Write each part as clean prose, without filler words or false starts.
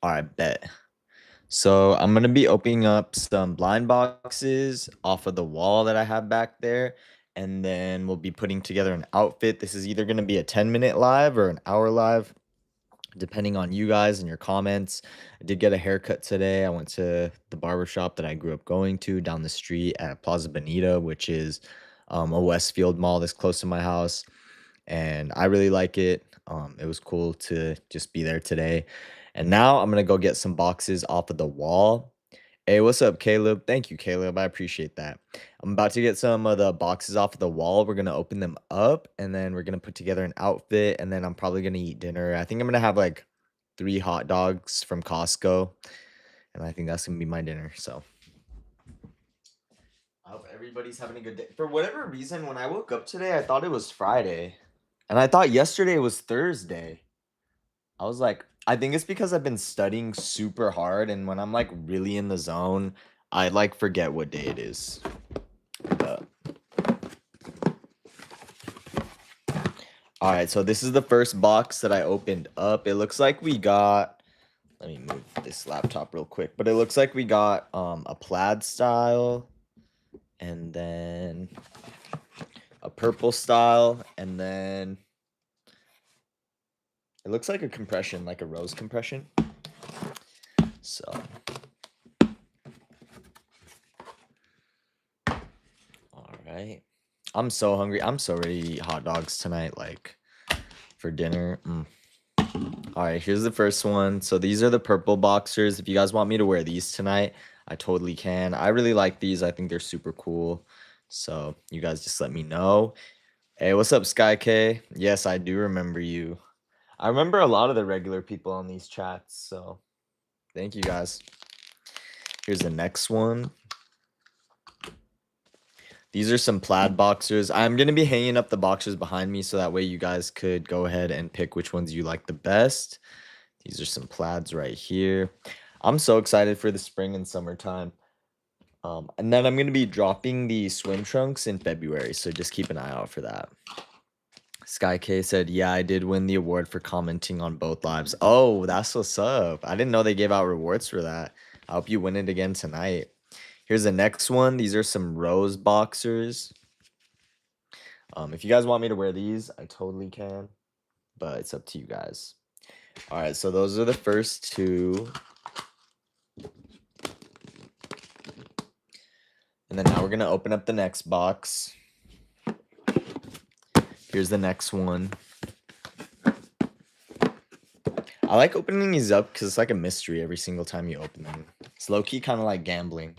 All right, bet. So I'm gonna be opening up some blind boxes off of the wall that I have back there, and then we'll be putting together an outfit. This is either gonna be a 10-minute live or an hour live, depending on you guys and your comments. I did get a haircut today. I went to the barber shop that I grew up going to down the street at Plaza Bonita, which is a Westfield mall that's close to my house, and I really like it. It was cool to just be there today. And now I'm gonna go get some boxes off of the wall. Hey, what's up, Caleb? Thank you, Caleb. I appreciate that. I'm about to get some of the boxes off of the wall. We're gonna open them up and then we're gonna put together an outfit, and then I'm probably gonna eat dinner. I think I'm gonna have like 3 hot dogs from Costco, and I think that's gonna be my dinner. So I hope everybody's having a good day. For whatever reason, when I woke up today, I thought it was Friday. And I thought yesterday was Thursday. I was like, I think it's because I've been studying super hard, and when I'm like really in the zone, I like forget what day it is. But all right, so this is the first box that I opened up. It looks like we got, let me move this laptop real quick, but it looks like we got a plaid style, and then a purple style, and then it looks like a compression, like a rose compression. So all right. I'm so hungry. I'm so ready to eat hot dogs tonight, like for dinner. All right, here's the first one. So these are the purple boxers. If you guys want me to wear these tonight, I totally can. I really like these. I think they're super cool. So you guys just let me know. Hey, what's up, Sky K? Yes, I do remember you. I remember a lot of the regular people on these chats. So thank you guys. Here's the next one. These are some plaid boxers. I'm going to be hanging up the boxers behind me so that way you guys could go ahead and pick which ones you like the best. These are some plaids right here. I'm so excited for the spring and summertime. And then I'm going to be dropping the swim trunks in February, so just keep an eye out for that. Sky K said, yeah, I did win the award for commenting on both lives. Oh, that's what's up. I didn't know they gave out rewards for that. I hope you win it again tonight. Here's the next one. These are some rose boxers. If you guys want me to wear these, I totally can, but it's up to you guys. All right, so those are the first two. And then now we're going to open up the next box. Here's the next one. I like opening these up because it's like a mystery every single time you open them. It's low-key kind of like gambling.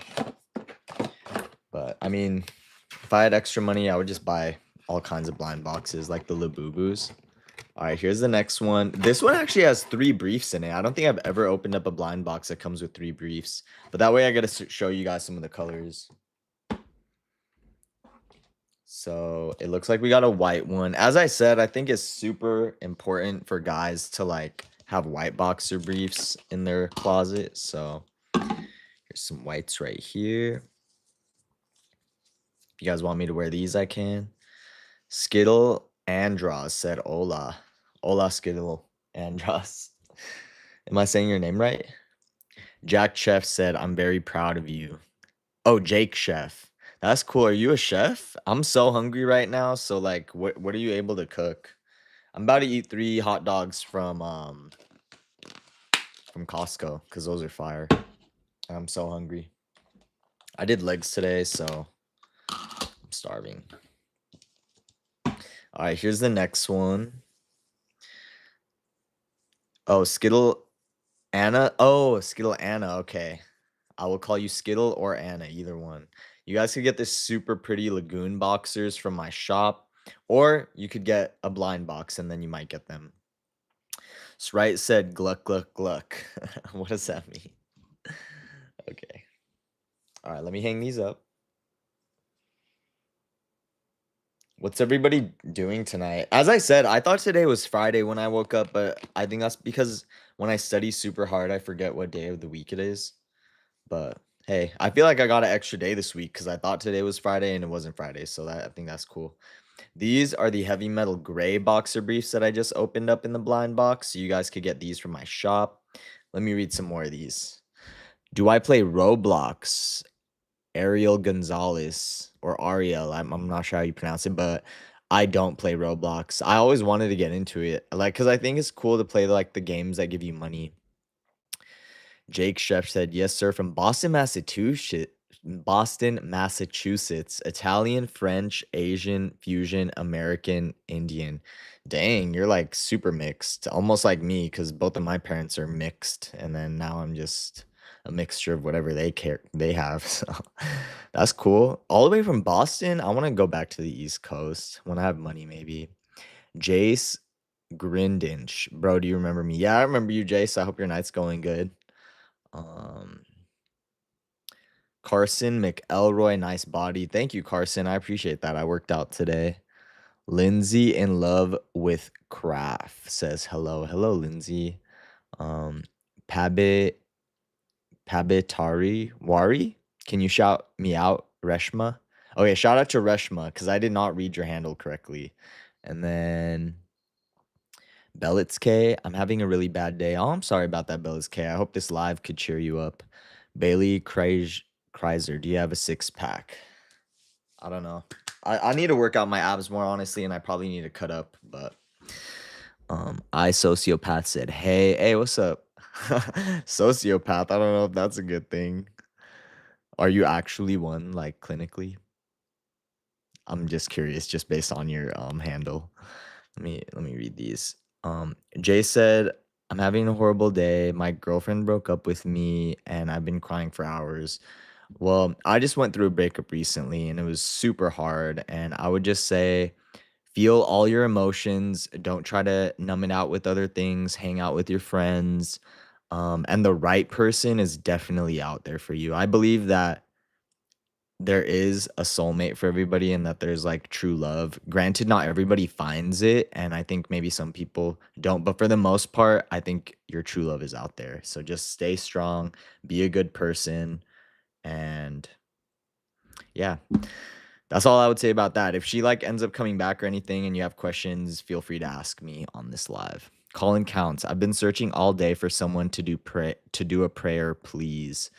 But, I mean, if I had extra money, I would just buy all kinds of blind boxes like the Labubus. All right, here's the next one. This one actually has 3 briefs in it. I don't think I've ever opened up a blind box that comes with 3 briefs. But that way I got to show you guys some of the colors. So it looks like we got a white one. As I said, I think it's super important for guys to like have white boxer briefs in their closet. So here's some whites right here. If you guys want me to wear these, I can. Skittle Andros said hola. Hola, Skittle Andros. Am I saying your name right? Jack Chef said, I'm very proud of you. Oh, Jake Chef. That's cool. Are you a chef? I'm so hungry right now. So like what are you able to cook? I'm about to eat 3 hot dogs from Costco because those are fire. And I'm so hungry. I did legs today, so I'm starving. All right, here's the next one. Oh, Skittle Anna. Oh, Skittle Anna. Okay. I will call you Skittle or Anna, either one. You guys could get this super pretty Lagoon boxers from my shop, or you could get a blind box and then you might get them. Sprite said gluck, gluck, gluck. What does that mean? Okay. All right, let me hang these up. What's everybody doing tonight? As I said, I thought today was Friday when I woke up, but I think that's because when I study super hard, I forget what day of the week it is. But hey, I feel like I got an extra day this week because I thought today was Friday and it wasn't Friday. So I think that's cool. These are the heavy metal gray boxer briefs that I just opened up in the blind box. So you guys could get these from my shop. Let me read some more of these. Do I play Roblox? Ariel Gonzalez or Ariel. I'm not sure how you pronounce it, but I don't play Roblox. I always wanted to get into it, like, cause I think it's cool to play like the games that give you money. Jake Chef said, "Yes, sir, from Boston, Massachusetts. Boston, Massachusetts. Italian, French, Asian, fusion, American, Indian." Dang, you're like super mixed, almost like me, because both of my parents are mixed, and then now I'm just a mixture of whatever they have. So that's cool. All the way from Boston. I want to go back to the East Coast when I have money, maybe. Jace Grindinch, bro, do you remember me? Yeah, I remember you, Jace. I hope your night's going good. Um, Carson McElroy, nice body. Thank you, Carson. I appreciate that. I worked out today. Lindsay in love with craft says hello. Hello, Lindsay. Um, Pabe Pabitari Wari. Can you shout me out, Reshma? Okay, shout out to Reshma because I did not read your handle correctly. And then Bellitz K, I'm having a really bad day. Oh, I'm sorry about that, Bellitz K. I hope this live could cheer you up. Bailey Kreiser, do you have a six pack? I don't know. I need to work out my abs more, honestly, and I probably need to cut up, but I sociopath said, hey, what's up? Sociopath. I don't know if that's a good thing. Are you actually one, like clinically? I'm just curious, just based on your handle. Let me read these. Jay said, "I'm having a horrible day. My girlfriend broke up with me, and I've been crying for hours." Well, I just went through a breakup recently, and it was super hard. And I would just say, feel all your emotions. Don't try to numb it out with other things. Hang out with your friends. And the right person is definitely out there for you. I believe that there is a soulmate for everybody and that there's like true love. Granted, not everybody finds it, and I think maybe some people don't, but for the most part, I think your true love is out there. So just stay strong, be a good person, and yeah, that's all I would say about that. If she like ends up coming back or anything and you have questions, feel free to ask me on this live. Colin counts. I've been searching all day for someone to do a prayer, please.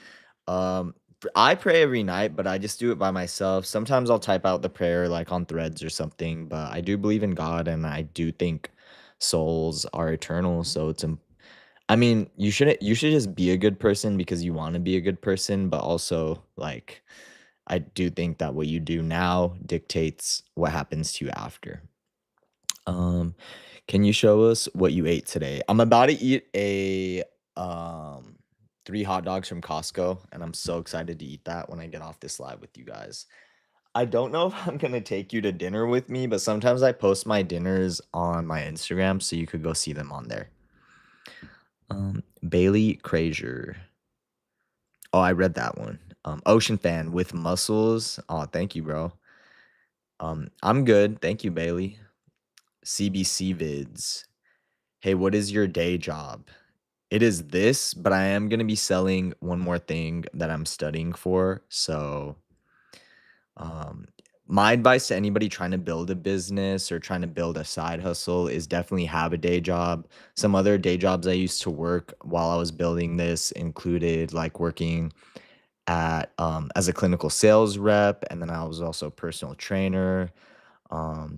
I pray every night, but I just do it by myself. Sometimes I'll type out the prayer like on threads or something, but I do believe in God and I do think souls are eternal, so I mean, you should just be a good person because you want to be a good person, but also like I do think that what you do now dictates what happens to you after. Um, can you show us what you ate today? I'm about to eat a um 3 hot dogs from Costco, and I'm so excited to eat that when I get off this live with you guys. I don't know if I'm gonna take you to dinner with me, but sometimes I post my dinners on my Instagram, so you could go see them on there. Bailey Krazier. Oh, I read that one. Ocean fan with muscles. Oh, thank you, bro. I'm good. Thank you, Bailey. CBC vids. Hey, what is your day job? It is this, but I am gonna be selling one more thing that I'm studying for. So, um, my advice to anybody trying to build a business or trying to build a side hustle is definitely have a day job. Some other day jobs I used to work while I was building this included like working at as a clinical sales rep, and then I was also a personal trainer,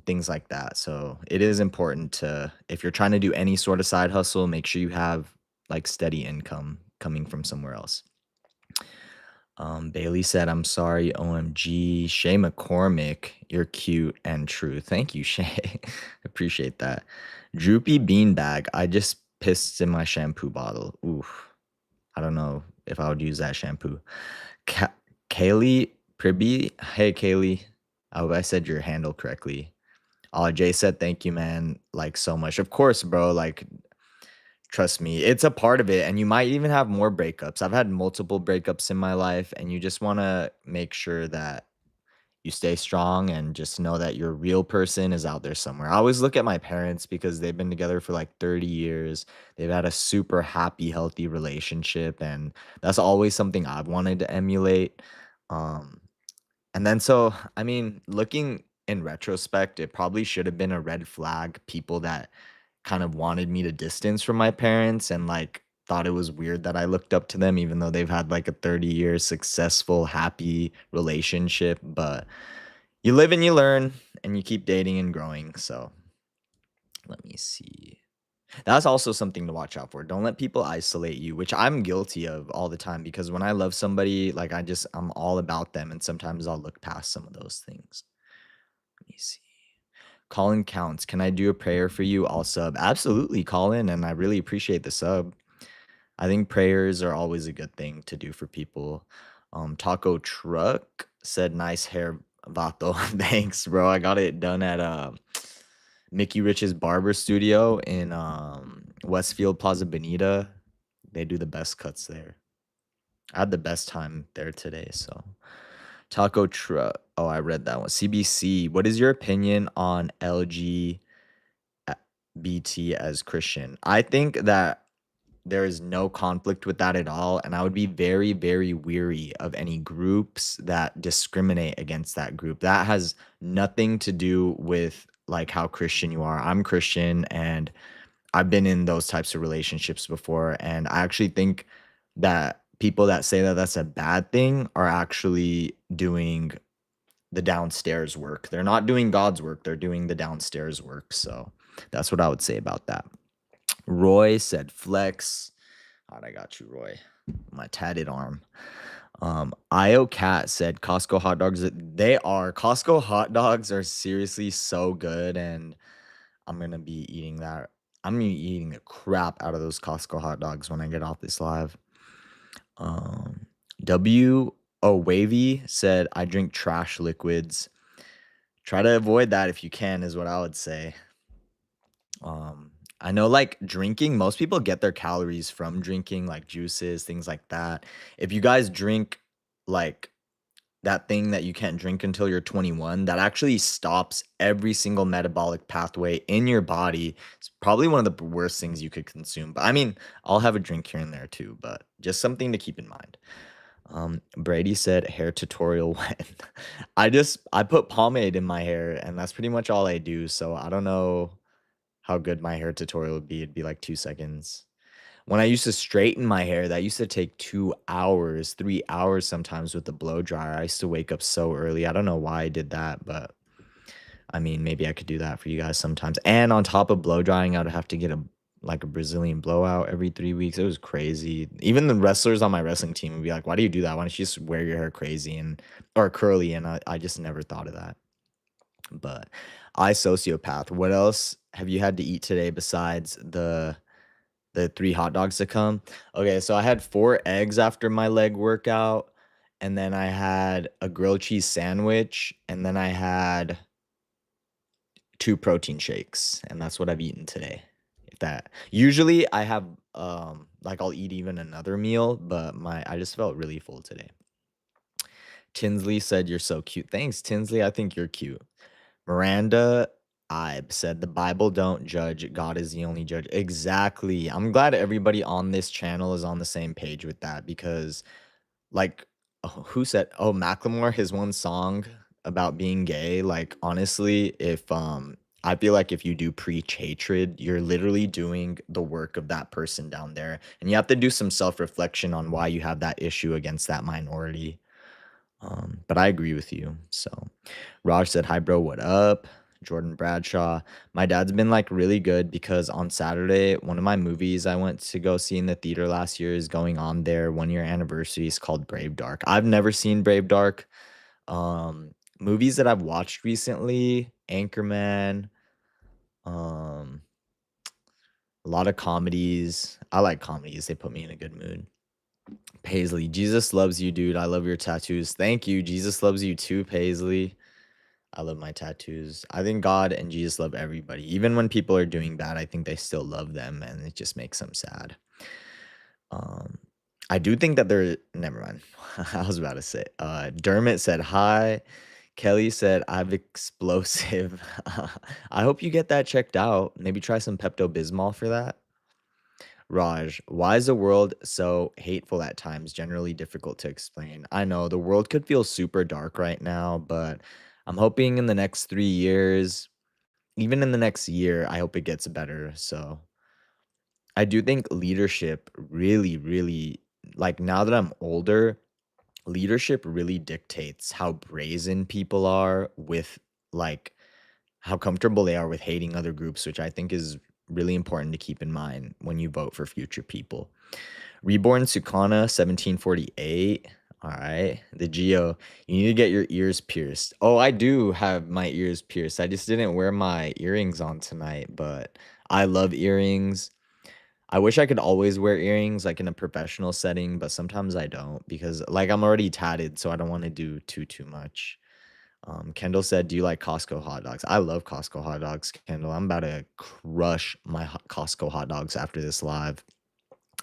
things like that. So it is important to, if you're trying to do any sort of side hustle, make sure you have like steady income coming from somewhere else. Bailey said, "I'm sorry, OMG." Shay McCormick, you're cute and true. Thank you, Shay. Appreciate that. Droopy Beanbag, I just pissed in my shampoo bottle. Oof. I don't know if I would use that shampoo. Ka- Kaylee Pribby. Hey, Kaylee. I hope I said your handle correctly. Jay said, "Thank you, man, like, so much." Of course, bro, like, trust me, it's a part of it, and you might even have more breakups. I've had multiple breakups in my life, and you just wanna make sure that you stay strong and just know that your real person is out there somewhere. I always look at my parents because they've been together for, like, 30 years. They've had a super happy, healthy relationship, and that's always something I've wanted to emulate. Um and then so, I mean, looking in retrospect, it probably should have been a red flag, people that kind of wanted me to distance from my parents and like thought it was weird that I looked up to them, even though they've had like a 30-year successful, happy relationship. But you live and you learn, and you keep dating and growing. So let me see. That's also something to watch out for. Don't let people isolate you, which I'm guilty of all the time because when I love somebody, like I'm all about them. And sometimes I'll look past some of those things. Let me see. Colin counts. Can I do a prayer for you? I'll sub. Absolutely, Colin. And I really appreciate the sub. I think prayers are always a good thing to do for people. Taco Truck said, "Nice hair, Vato." Thanks, bro. I got it done at Mickey Rich's barber studio in Westfield Plaza Bonita. They do the best cuts there. I had the best time there today. So Taco Truck. Oh, I read that one. CBC. What is your opinion on LGBT as Christian? I think that there is no conflict with that at all, and I would be very, very weary of any groups that discriminate against that group. That has nothing to do with, like, how Christian you are. I'm Christian, and I've been in those types of relationships before, and I actually think that people that say that that's a bad thing are actually doing the downstairs work. They're not doing God's work, they're doing the downstairs work, so that's what I would say about that. Roy said flex. God, I got you, Roy. My tatted arm. IO Cat said Costco hot dogs. They are. Costco hot dogs are seriously so good, and I'm gonna be eating that. I'm gonna be eating the crap out of those Costco hot dogs when I get off this live. Um, W O Wavy said I drink trash liquids. Try to avoid that if you can, is what I would say. Um, I know like drinking, most people get their calories from drinking, like juices, things like that. If you guys drink like that thing that you can't drink until you're 21, that actually stops every single metabolic pathway in your body. It's probably one of the worst things you could consume. But I mean, I'll have a drink here and there too, but just something to keep in mind. Brady said hair tutorial when I put pomade in my hair and that's pretty much all I do. So I don't know how good my hair tutorial would be. It'd be like 2 seconds. When I used to straighten my hair, that used to take 2 hours, 3 hours sometimes with the blow dryer. I used to wake up so early. I don't know why I did that, but I mean, maybe I could do that for you guys sometimes. And on top of blow drying, I'd have to get a Brazilian blowout every 3 weeks. It was crazy. Even the wrestlers on my wrestling team would be like, "Why do you do that? Why don't you just wear your hair crazy and or curly?" And I just never thought of that. But I sociopath. What else have you had to eat today besides the 3 hot dogs to come? Okay, so I had 4 eggs after my leg workout, and then I had a grilled cheese sandwich, and then I had 2 protein shakes, and that's what I've eaten today. If that usually I have, like, I'll eat even another meal, but I just felt really full today. Tinsley said, "You're so cute." Thanks, Tinsley, I think you're cute. Miranda Ibe said, "The Bible don't judge, God is the only judge." Exactly. I'm glad everybody on this channel is on the same page with that because, like, who said, oh, Macklemore, his one song about being gay, like, honestly, if, I feel like if you do preach hatred, you're literally doing the work of that person down there, and you have to do some self-reflection on why you have that issue against that minority. But I agree with you, so Raj said, "Hi, bro. What up?" Jordan Bradshaw. My dad's been like really good because on Saturday, one of my movies I went to go see in the theater last year is going on their 1 year anniversary. It's called Brave Dark. I've never seen Brave Dark. Movies that I've watched recently, Anchorman, um, a lot of comedies. I like comedies. They put me in a good mood. Paisley, Jesus loves you, dude. I love your tattoos. Thank you. Jesus loves you too, Paisley. I love my tattoos. I think God and Jesus love everybody. Even when people are doing bad, I think they still love them and it just makes them sad. Um, I do think that they're never mind. I was about to say. Dermot said hi. Kelly said, "I've explosive." I hope you get that checked out. Maybe try some Pepto Bismol for that. Raj, why is the world so hateful at times? Generally difficult to explain. I know the world could feel super dark right now, but I'm hoping in the next 3 years, even in the next year, I hope it gets better. So I do think leadership really, really like, now that I'm older, leadership really dictates how brazen people are with, like, how comfortable they are with hating other groups, which I think is really important to keep in mind when you vote for future people. Reborn Sukana 1748. All right. The Geo, you need to get your ears pierced. Oh, I do have my ears pierced. I just didn't wear my earrings on tonight, but I love earrings. I wish I could always wear earrings like in a professional setting, but sometimes I don't because like I'm already tatted, so I don't want to do too much. Kendall said, "Do you like Costco hot dogs?" I love Costco hot dogs, Kendall. I'm about to crush my Costco hot dogs after this live.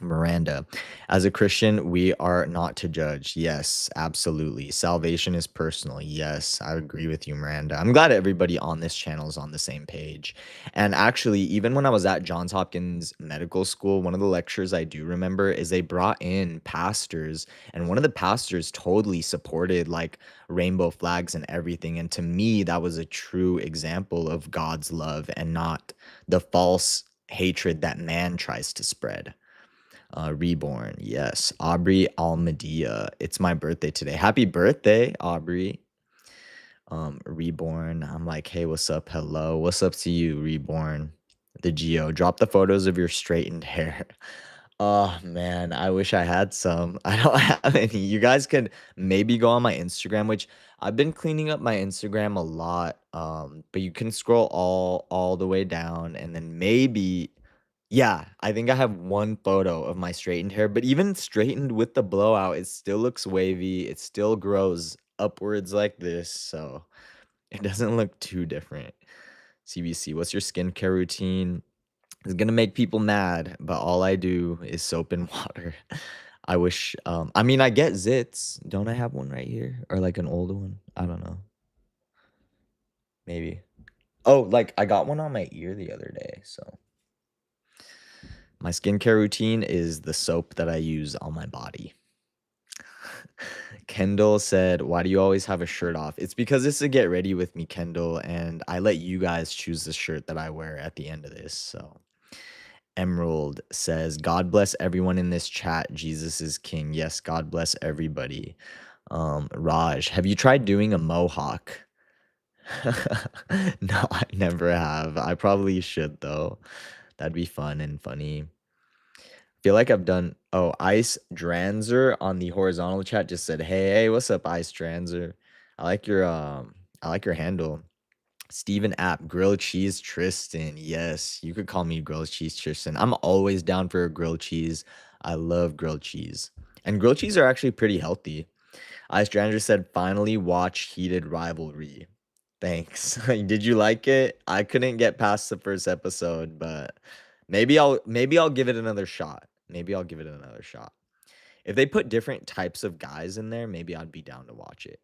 Miranda, as a Christian, we are not to judge. Yes, absolutely. Salvation is personal. Yes, I agree with you, Miranda. I'm glad everybody on this channel is on the same page. And actually, even when I was at Johns Hopkins Medical School, one of the lectures I do remember is they brought in pastors, and one of the pastors totally supported like rainbow flags and everything. And to me, that was a true example of God's love and not the false hatred that man tries to spread. Reborn, yes. Aubrey Almadia. It's my birthday today. Happy birthday, Aubrey. Reborn. I'm like, hey, what's up? Hello. What's up to you, Reborn? The Geo. Drop the photos of your straightened hair. Oh man, I wish I had some. I don't have any. You guys could maybe go on my Instagram, which I've been cleaning up my Instagram a lot. But you can scroll all the way down and then maybe yeah, I think I have one photo of my straightened hair, but even straightened with the blowout, it still looks wavy. It still grows upwards like this, so it doesn't look too different. CBC, what's your skincare routine? It's gonna make people mad, but all I do is soap and water. I wish, I mean, I get zits. Don't I have one right here? Or like an old one? I don't know. Maybe. Oh, like I got one on my ear the other day, so. My skincare routine is the soap that I use on my body. Kendall said, "Why do you always have a shirt off?" It's because it's a get ready with me, Kendall, and I let you guys choose the shirt that I wear at the end of this. So, Emerald says, "God bless everyone in this chat. Jesus is king." Yes, God bless everybody. Raj, have you tried doing a mohawk? No, I never have. I probably should though. That'd be fun and funny. Feel like I've done oh, Ice Dranzer on the horizontal chat just said, "Hey, what's up, Ice Dranzer? I like your I like your handle." Steven App, grilled cheese Tristan. Yes, you could call me grilled cheese Tristan. I'm always down for a grilled cheese. I love grilled cheese. And grilled cheese are actually pretty healthy. Ice Dranzer said, "Finally watch Heated Rivalry." Thanks. Did you like it? I couldn't get past the first episode, but maybe I'll give it another shot. Maybe I'll give it another shot. If they put different types of guys in there, maybe I'd be down to watch it.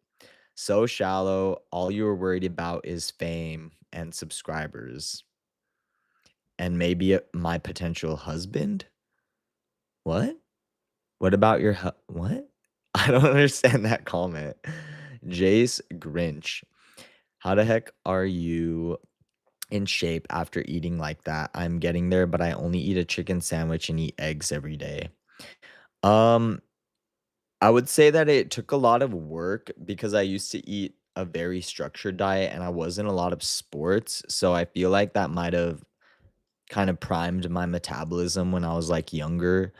So shallow, all you were worried about is fame and subscribers and maybe my potential husband? What? What about your what? I don't understand that comment. Jace Grinch. How the heck are you in shape after eating like that? I'm getting there, but I only eat a chicken sandwich and eat eggs every day. Um, I would say that it took a lot of work because I used to eat a very structured diet and I was in a lot of sports. So I feel like that might have kind of primed my metabolism when I was like younger.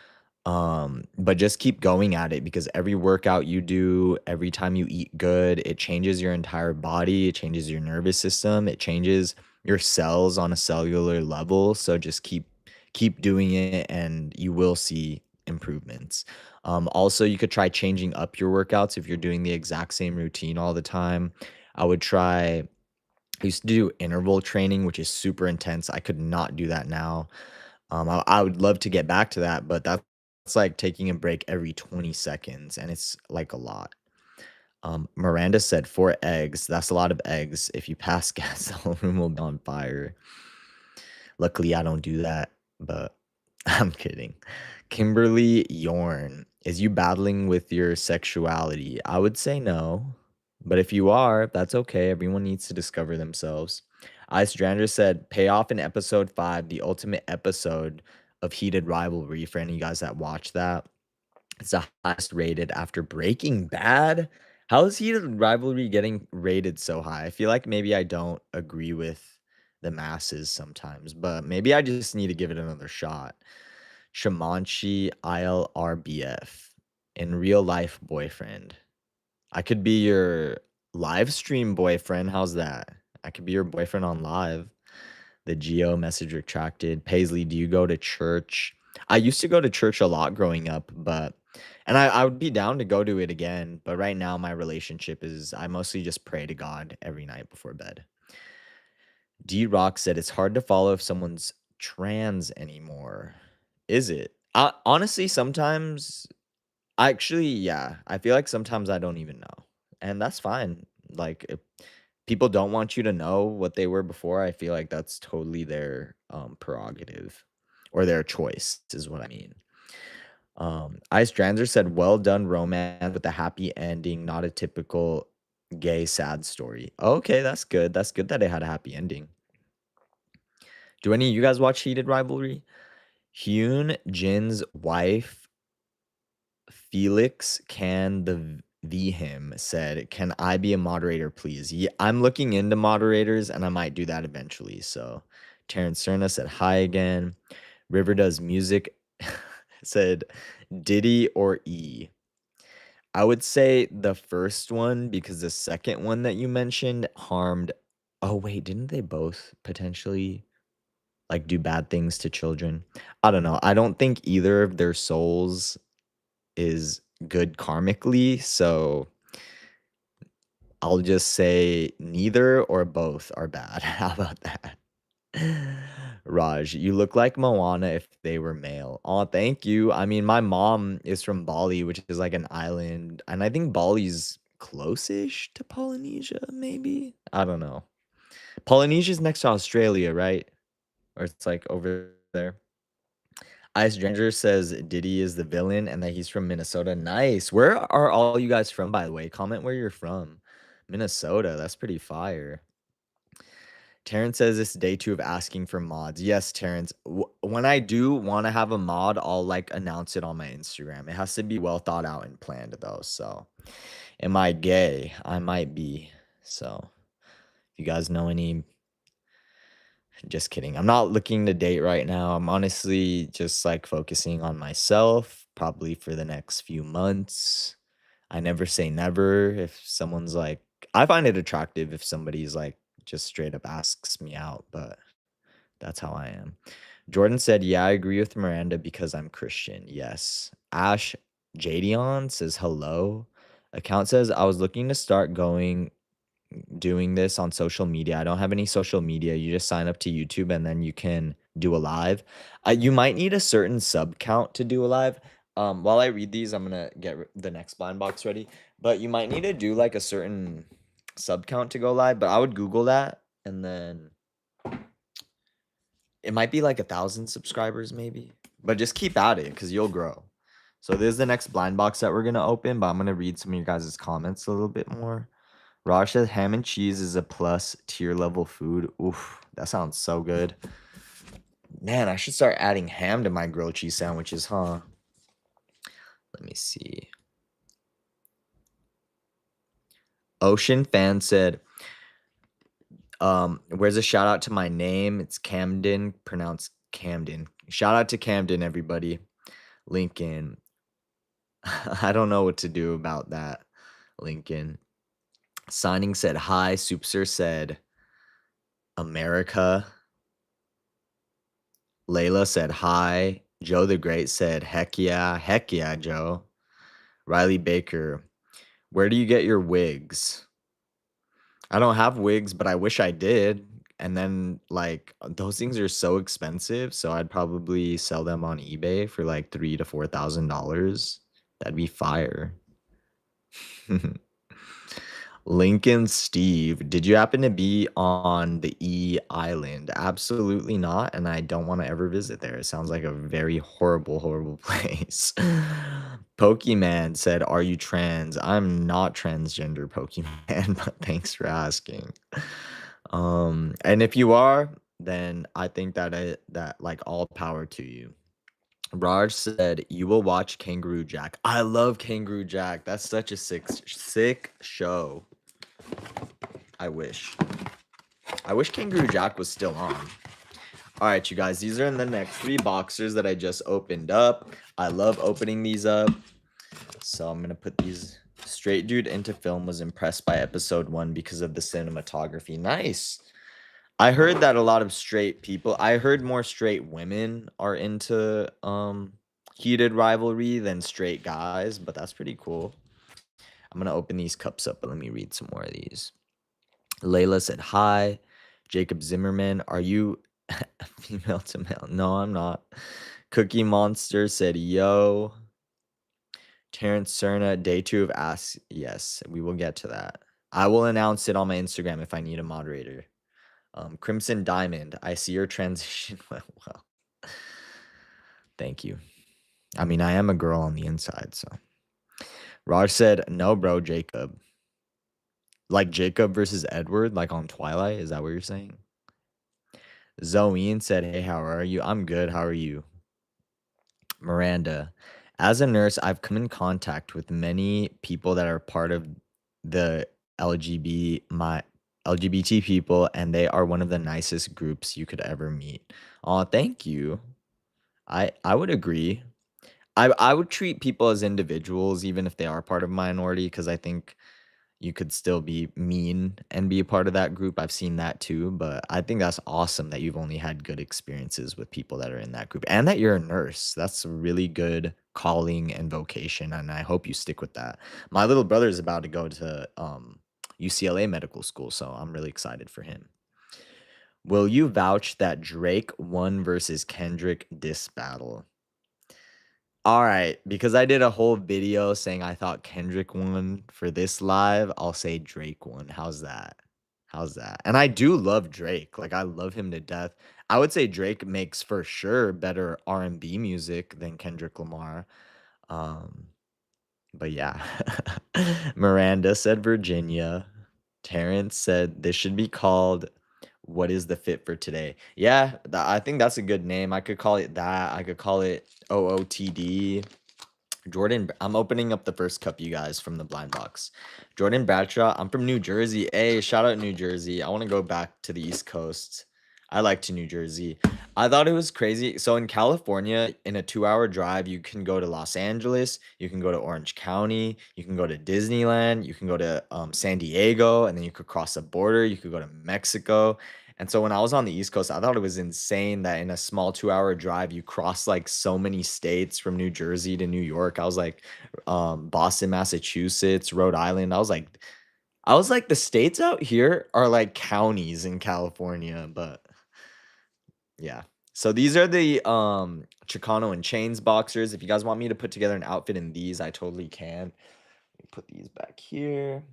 But just keep going at it because every workout you do, every time you eat good, it changes your entire body, it changes your nervous system, it changes your cells on a cellular level. So just keep doing it and you will see improvements. Also you could try changing up your workouts if you're doing the exact same routine all the time. I would try I used to do interval training, which is super intense. I could not do that now. I would love to get back to that, but that's like taking a break every 20 seconds, and it's like a lot. Miranda said 4 eggs. That's a lot of eggs. If you pass gas, the whole room will be on fire. Luckily, I don't do that, but I'm kidding. Kimberly Yorn, is you battling with your sexuality? I would say no, but if you are, that's okay. Everyone needs to discover themselves. Ice Drander said, pay off in episode 5, the ultimate episode. of Heated Rivalry for any of you guys that watch that. It's the highest rated after Breaking Bad. How is Heated Rivalry getting rated so high? I feel like maybe I don't agree with the masses sometimes, but maybe I just need to give it another shot. Shamanshi ILRBF, in real life boyfriend. I could be your live stream boyfriend. How's that? I could be your boyfriend on live. The Geo message retracted. Paisley, do you go to church? I used to go to church a lot growing up, but and I would be down to go to it again. But right now, my relationship is I mostly just pray to God every night before bed. D Rock said it's hard to follow if someone's trans anymore. Is it? Honestly, sometimes actually, yeah. I feel like sometimes I don't even know. And that's fine. Like if people don't want you to know what they were before, I feel like that's totally their prerogative or their choice is what I mean. Ice Dranzer said, "Well done, romance with a happy ending, not a typical gay sad story." Okay, that's good. That's good that it had a happy ending. Do any of you guys watch Heated Rivalry? Hyun Jin's wife, Felix Can the him said, "Can I be a moderator, please?" Yeah, I'm looking into moderators, and I might do that eventually. So, Terrence Cerna said hi again. River does music said Diddy or E. I would say the first one because the second one that you mentioned harmed. Oh wait, didn't they both potentially like do bad things to children? I don't know. I don't think either of their souls is good karmically, so I'll just say neither or both are bad. How about that? Raj, you look like Moana if they were male. Oh, thank you. I mean, my mom is from Bali, which is like an island, and I think Bali's close-ish to Polynesia, maybe? I don't know. Polynesia's next to Australia, right? Or it's like over there. Ice Stranger says Diddy is the villain and that he's from Minnesota. Nice. Where are all you guys from, by the way? Comment where you're from. Minnesota. That's pretty fire. Terrence says it's day 2 of asking for mods. Yes, Terrence. When I do want to have a mod, I'll like announce it on my Instagram. It has to be well thought out and planned though. So, am I gay? I might be. So, if you guys know any, just kidding. I'm not looking to date right now. I'm honestly just like focusing on myself, probably for the next few months. I never say never. If someone's like, I find it attractive if somebody's like just straight up asks me out, but that's how I am. Jordan said, "Yeah, I agree with Miranda because I'm Christian." Yes. Ash Jadion says, "Hello." Account says, "I was looking to start doing this on social media. I don't have any social media. You just sign up to YouTube and then you can do a live. You might need a certain sub count to do a live. While I read these, I'm gonna get the next blind box ready. But you might need to do like a certain sub count to go live. But I would Google that, and then it might be like 1,000 subscribers, maybe. But just keep at it because you'll grow. So there's the next blind box that we're gonna open. But I'm gonna read some of your guys' comments a little bit more. Raj says ham and cheese is a plus tier level food. Oof, that sounds so good. Man, I should start adding ham to my grilled cheese sandwiches, huh? Let me see. Ocean fan said, where's a shout out to my name? It's Camden, pronounced Camden. Shout out to Camden, everybody. Lincoln. I don't know what to do about that, Lincoln. Signing said hi. Soupser said America. Layla said hi. Joe the Great said heck yeah, Joe. Riley Baker, where do you get your wigs? I don't have wigs, but I wish I did. And then like those things are so expensive, so I'd probably sell them on eBay for like $3,000 to $4,000. That'd be fire. Lincoln Steve, did you happen to be on the E Island? Absolutely not, and I don't want to ever visit there. It sounds like a very horrible, horrible place. Pokemon said, "Are you trans?" I'm not transgender, Pokemon, but thanks for asking. And if you are, then I think that that like all power to you. Raj said, "You will watch Kangaroo Jack." I love Kangaroo Jack. That's such a sick show. I wish. I wish Kangaroo Jack was still on. All right, you guys, these are in the next 3 boxers that I just opened up. I love opening these up. So I'm going to put these. Straight Dude into Film was impressed by episode 1 because of the cinematography. Nice. I heard that a lot of straight people, I heard more straight women are into Heated Rivalry than straight guys, but that's pretty cool. I'm going to open these cups up, but let me read some more of these. Layla said, "Hi." Jacob Zimmerman, "Are you female to male?" No, I'm not. Cookie Monster said, "Yo." Terrence Cerna, day 2 of Ask. Yes, we will get to that. I will announce it on my Instagram if I need a moderator. Crimson Diamond, I see your transition went well. Thank you. I mean, I am a girl on the inside, so. Raj said, "No, bro, Jacob." Like Jacob versus Edward, like on Twilight? Is that what you're saying? Zoe said, "Hey, how are you?" I'm good. How are you? Miranda, as a nurse, I've come in contact with many people that are part of the LGBT people, and they are one of the nicest groups you could ever meet. Oh, thank you. I would agree. I would treat people as individuals, even if they are part of minority, because I think you could still be mean and be a part of that group. I've seen that too, but I think that's awesome that you've only had good experiences with people that are in that group and that you're a nurse. That's a really good calling and vocation, and I hope you stick with that. My little brother is about to go to UCLA medical school, so I'm really excited for him. Will you vouch that Drake won versus Kendrick diss battle? All right, because I did a whole video saying I thought Kendrick won for this live, I'll say Drake won. How's that? How's that? And I do love Drake. Like I love him to death. I would say Drake makes for sure better R&B music than Kendrick Lamar. Um, but yeah. Miranda said Virginia. Terrence said this should be called "What is the fit for today?" Yeah, I think that's a good name. I could call it that. I could call it OOTD. Jordan, I'm opening up the first cup, you guys, from the blind box. Jordan Bradshaw, I'm from New Jersey. Hey, shout out New Jersey. I want to go back to the East Coast. I like to New Jersey. I thought it was crazy. So in California, in a 2-hour drive, you can go to Los Angeles, you can go to Orange County, you can go to Disneyland, you can go to San Diego, and then you could cross the border, you could go to Mexico. And so when I was on the East Coast, I thought it was insane that in a small 2-hour drive, you cross like so many states from New Jersey to New York. I was like, Boston, Massachusetts, Rhode Island. I was like, the states out here are like counties in California, but yeah. So these are the Chicano and Chains boxers. If you guys want me to put together an outfit in these, I totally can. Let me put these back here.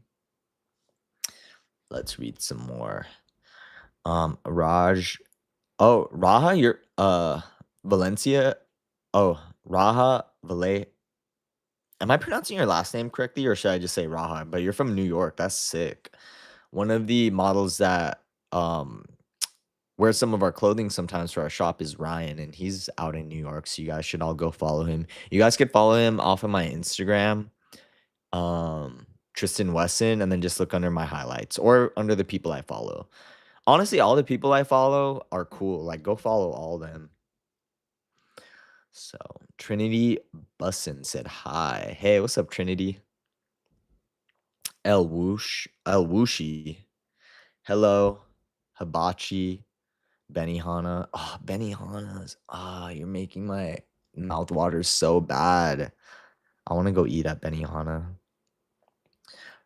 Let's read some more. Raj. Oh, Raha, you're Valencia. Oh, Raha Vale. Am I pronouncing your last name correctly, or should I just say Raha? But you're from New York. That's sick. One of the models that um wears some of our clothing sometimes for our shop is Ryan, and he's out in New York. So you guys should all go follow him. You guys could follow him off of my Instagram, Tristan Wesson, and then just look under my highlights or under the people I follow. Honestly, all the people I follow are cool. Like, go follow all them. So, Trinity Bussin said hi. Hey, what's up, Trinity? El Wooshi. Hello, Hibachi, Benihana. Oh, Benihana's. Ah, you're making my mouth water so bad. I want to go eat at Benihana.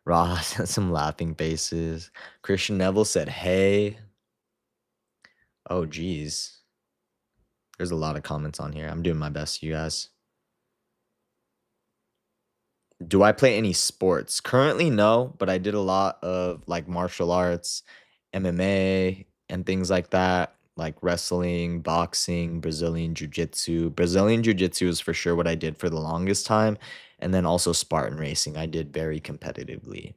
Ross sent some laughing faces. Christian Neville said, hey. Oh, geez. There's a lot of comments on here. I'm doing my best, you guys. Do I play any sports? Currently, no, but I did a lot of like martial arts, MMA, and things like that, like wrestling, boxing, Brazilian jiu-jitsu. Brazilian jiu-jitsu is for sure what I did for the longest time. And then also Spartan racing, I did very competitively.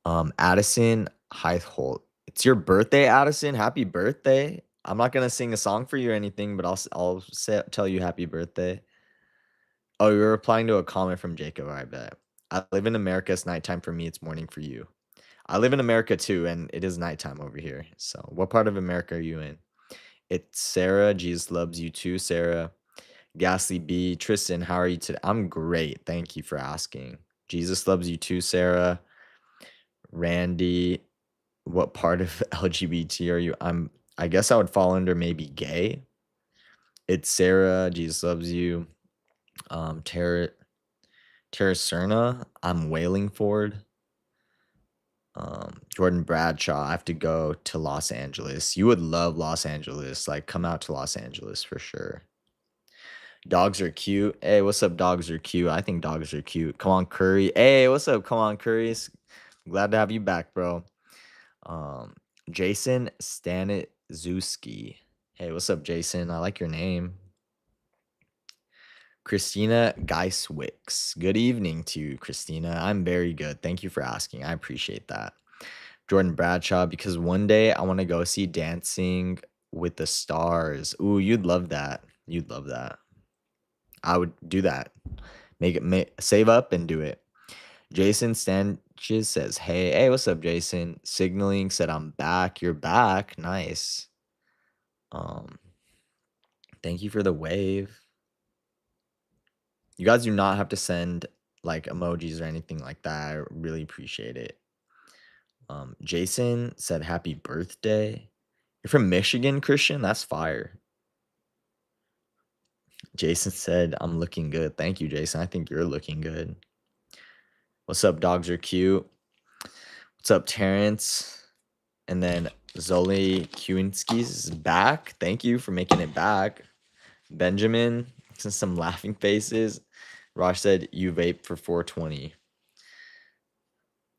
Addison Heitholt. It's your birthday, Addison. Happy birthday. I'm not gonna sing a song for you or anything, but I'll say tell you happy birthday. Oh, you're replying to a comment from Jacob, I bet. I live in America, it's nighttime for me, it's morning for you. I live in America too, and it is nighttime over here. So, what part of America are you in? It's Sarah. Jesus loves you too, Sarah. Ghastly B. Tristan, how are you today? I'm great. Thank you for asking. Jesus loves you too, Sarah. Randy, what part of LGBT are you? I guess I would fall under maybe gay. It's Sarah. Jesus loves you. Tara Cerna, I'm Whalingford. Jordan Bradshaw, I have to go to Los Angeles. You would love Los Angeles. Like, come out to Los Angeles for sure. Dogs are cute. Hey, what's up, dogs are cute? I think dogs are cute. Come on, Curry. Hey, what's up? Come on, Curry. Glad to have you back, bro. Um, Jason Stanizewski. Hey, what's up, Jason? I like your name. Christina Geiswicks. Good evening to you, Christina. I'm very good. Thank you for asking. I appreciate that. Jordan Bradshaw, because one day I want to go see Dancing with the Stars. Ooh, you'd love that. You'd love that. I would do that. Save up and do it. Jason Sanchez says, hey, what's up, Jason? Signaling said, I'm back. You're back. Nice. Um, thank you for the wave. You guys do not have to send like emojis or anything like that. I really appreciate it. Jason said, happy birthday. You're from Michigan, Christian? That's fire. Jason said, I'm looking good. Thank you, Jason. I think you're looking good. What's up, dogs are cute? What's up, Terrence? And then Zoli Kuinski's back. Thank you for making it back. Benjamin, some laughing faces. Rosh said, you vape for 420.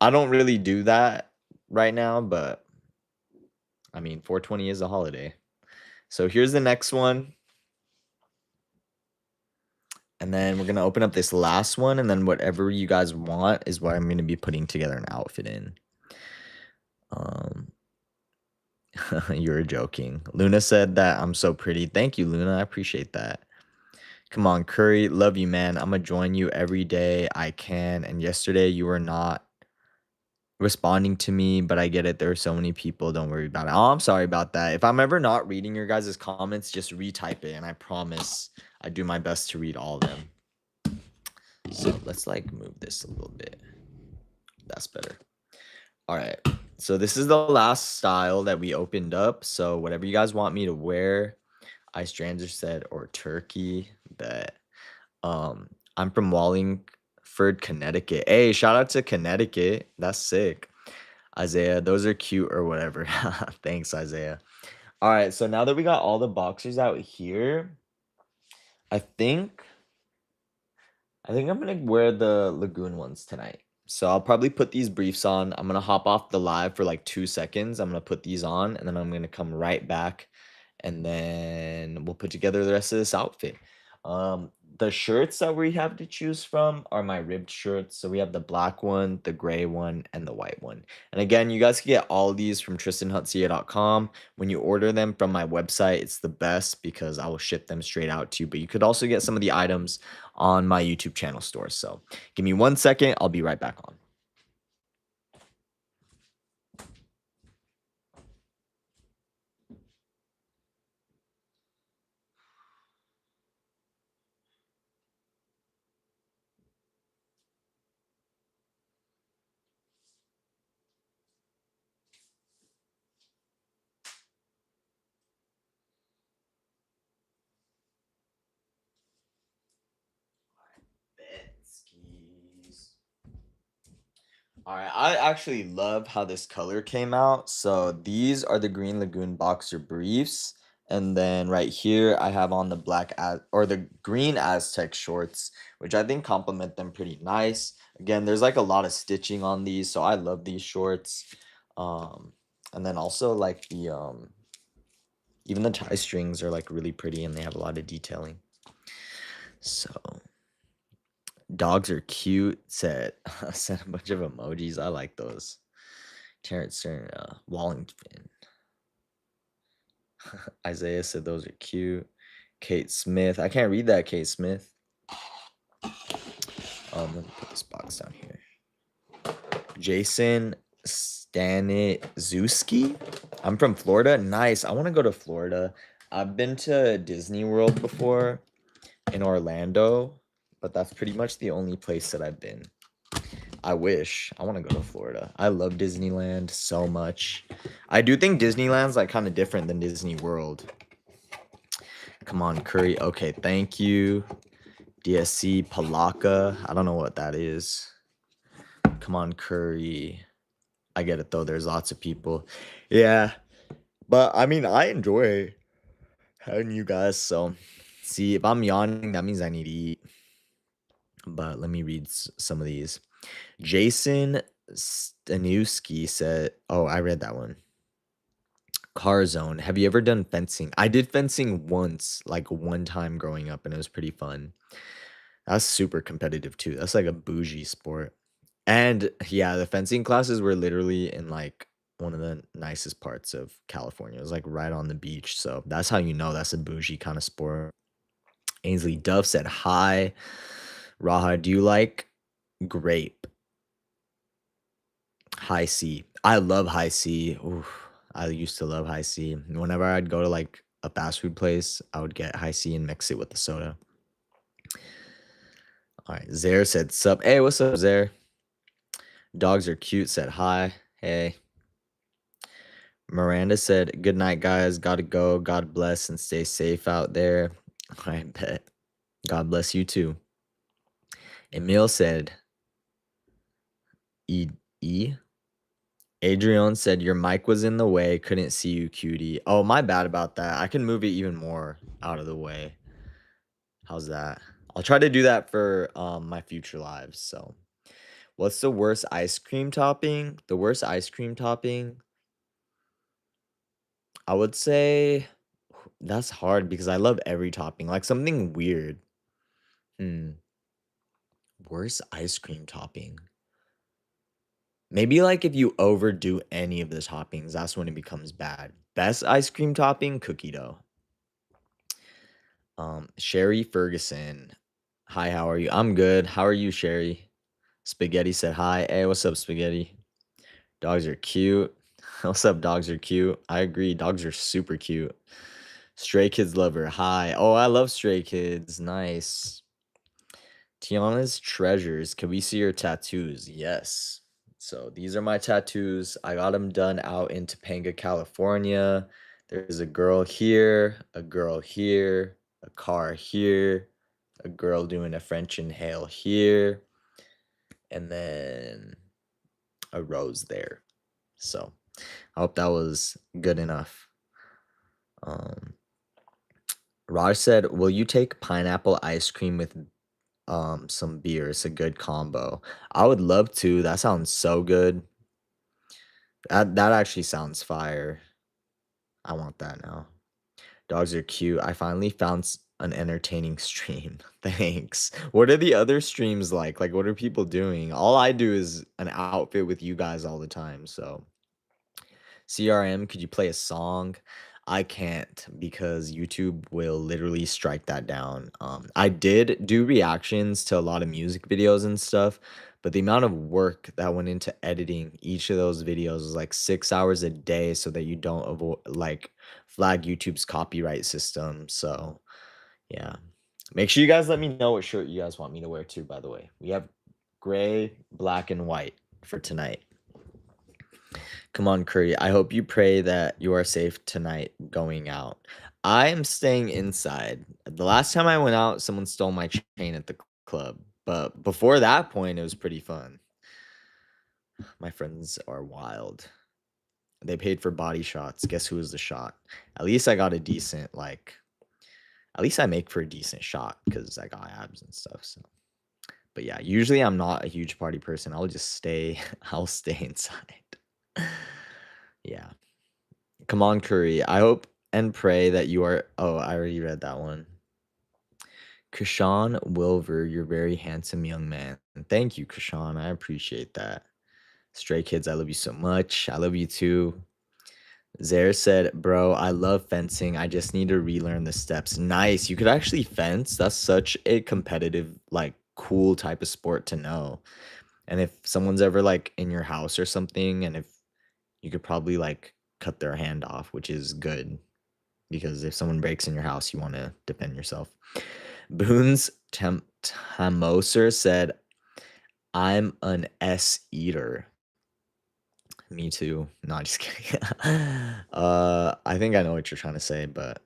I don't really do that right now, but I mean, 420 is a holiday. So here's the next one. And then we're going to open up this last one. And then whatever you guys want is what I'm going to be putting together an outfit in. You're joking. Luna said that I'm so pretty. Thank you, Luna. I appreciate that. Come on, Curry. Love you, man. I'm going to join you every day I can. And yesterday you were not responding to me, but I get it. There are so many people. Don't worry about it. Oh, I'm sorry about that. If I'm ever not reading your guys' comments, just retype it. And I promise I do my best to read all of them. So let's like move this a little bit. That's better. All right. So this is the last style that we opened up. So whatever you guys want me to wear, Ice Stranger said, or turkey, bet. I'm from Wallingford, Connecticut. Hey, shout out to Connecticut. That's sick. Isaiah, those are cute or whatever. Thanks, Isaiah. All right, so now that we got all the boxers out here, I think I'm gonna wear the Lagoon ones tonight. So I'll probably put these briefs on. I'm gonna hop off the live for like 2 seconds. I'm gonna put these on, and then I'm gonna come right back, and then we'll put together the rest of this outfit. The shirts that we have to choose from are my ribbed shirts. So we have the black one, the gray one, and the white one. And again, you guys can get all these from tristanhuntca.com. When you order them from my website, it's the best because I will ship them straight out to you. But you could also get some of the items on my YouTube channel store. So give me 1 second. I'll be right back on. All right, I actually love how this color came out. So these are the Green Lagoon boxer briefs. And then right here, I have on the the green Aztec shorts, which I think complement them pretty nice. Again, there's like a lot of stitching on these, so I love these shorts. And then also like even the tie strings are like really pretty and they have a lot of detailing. So dogs are cute. Sent a bunch of emojis. I like those. Terrence Wallington. Isaiah said those are cute. Kate Smith. I can't read that, Kate Smith. Let me put this box down here. Jason Staniszewski. I'm from Florida. Nice. I want to go to Florida. I've been to Disney World before in Orlando, but that's pretty much the only place that I've been. I wish. I want to go to Florida. I love Disneyland so much. I do think Disneyland's like kind of different than Disney World. Come on, Curry. Okay, thank you. DSC Palaka. I don't know what that is. Come on, Curry. I get it though. There's lots of people. Yeah. But I mean, I enjoy having you guys. So, see, if I'm yawning, that means I need to eat. But let me read some of these. Jason Stanewski said, oh, I read that one. Car Zone. Have you ever done fencing? I did fencing once, like one time growing up, and it was pretty fun. That's super competitive too. That's like a bougie sport. And yeah, the fencing classes were literally in like one of the nicest parts of California. It was like right on the beach. So that's how you know that's a bougie kind of sport. Ainsley Duff said hi. Raha, do you like grape? High C. I love high C. Oof, I used to love high C. Whenever I'd go to like a fast food place, I would get high C and mix it with the soda. All right. Zaire said sup. Hey, what's up, Zaire? Dogs are cute said hi. Hey. Miranda said, good night, guys. Gotta go. God bless and stay safe out there. I bet. God bless you too. Emil said, E. Adrian said, your mic was in the way. Couldn't see you, cutie. Oh, my bad about that. I can move it even more out of the way. How's that? I'll try to do that for my future lives. So, what's the worst ice cream topping? The worst ice cream topping? I would say that's hard because I love every topping. Like something weird. Hmm. Worst ice cream topping? Maybe like if you overdo any of the toppings, that's when it becomes bad. Best ice cream topping, cookie dough. Sherry Ferguson. Hi, how are you? I'm good. How are you, Sherry? Spaghetti said hi. Hey, what's up, Spaghetti? Dogs are cute. What's up, dogs are cute? I agree. Dogs are super cute. Stray Kids lover. Hi. Oh, I love Stray Kids. Nice. Tiana's treasures. Can we see your tattoos? Yes. So these are my tattoos. I got them done out in Topanga, California. There's a girl here, a girl here, a car here, a girl doing a French inhale here, and then a rose there. So I hope that was good enough. Raj said, will you take pineapple ice cream with some beer? It's a good combo. I would love to. That sounds so good. That actually sounds fire. I want that now. Dogs are cute. I finally found an entertaining stream. Thanks. What are the other streams like? Like, what are people doing? All I do is an outfit with you guys all the time. So, CRM, could you play a song? I can't because YouTube will literally strike that down. I did do reactions to a lot of music videos and stuff, but the amount of work that went into editing each of those videos was like 6 hours a day so that you don't avoid like flag YouTube's copyright system. So yeah. Make sure you guys let me know what shirt you guys want me to wear too, by the way. We have gray, black, and white for tonight. Come on, Curry. I hope you pray that you are safe tonight going out. I am staying inside. The last time I went out, someone stole my chain at the club. But before that point, it was pretty fun. My friends are wild. They paid for body shots. Guess who was the shot? At least I got a decent, like, at least I make for a decent shot because I got abs and stuff. So, but yeah, usually I'm not a huge party person. I'll just stay, I'll stay inside. Yeah. Come on, Curry. I hope and pray that you are. Oh, I already read that one. Krishan Wilver, you're a very handsome young man. Thank you, Krishan. I appreciate that. Stray Kids, I love you so much. I love you too. Zaire said, "Bro, I love fencing. I just need to relearn the steps." Nice. You could actually fence. That's such a competitive, like, cool type of sport to know. And if someone's ever like in your house or something, and if you could probably like cut their hand off, which is good because if someone breaks in your house, you want to defend yourself. Boone's Tamoser said, "I'm an S eater." Me too. No, just kidding. I think I know what you're trying to say, but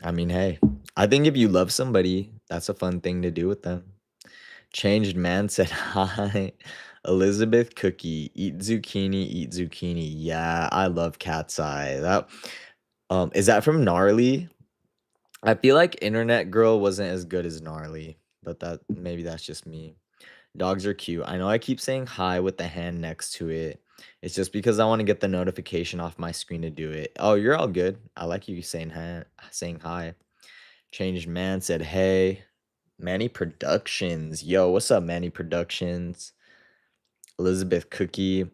I mean, hey, I think if you love somebody, that's a fun thing to do with them. Changed man said, "Hi, Elizabeth Cookie. Eat zucchini, eat zucchini." Yeah, I love cat's eye. That is that from Gnarly? I feel like Internet Girl wasn't as good as Gnarly, but that maybe that's just me. Dogs are cute. I know I keep saying hi with the hand next to it. It's just because I want to get the notification off my screen to do it. Oh, you're all good. I like you saying hi. Changed man said, "Hey, Manny Productions. Yo, what's up, Manny Productions?" Elizabeth Cookie.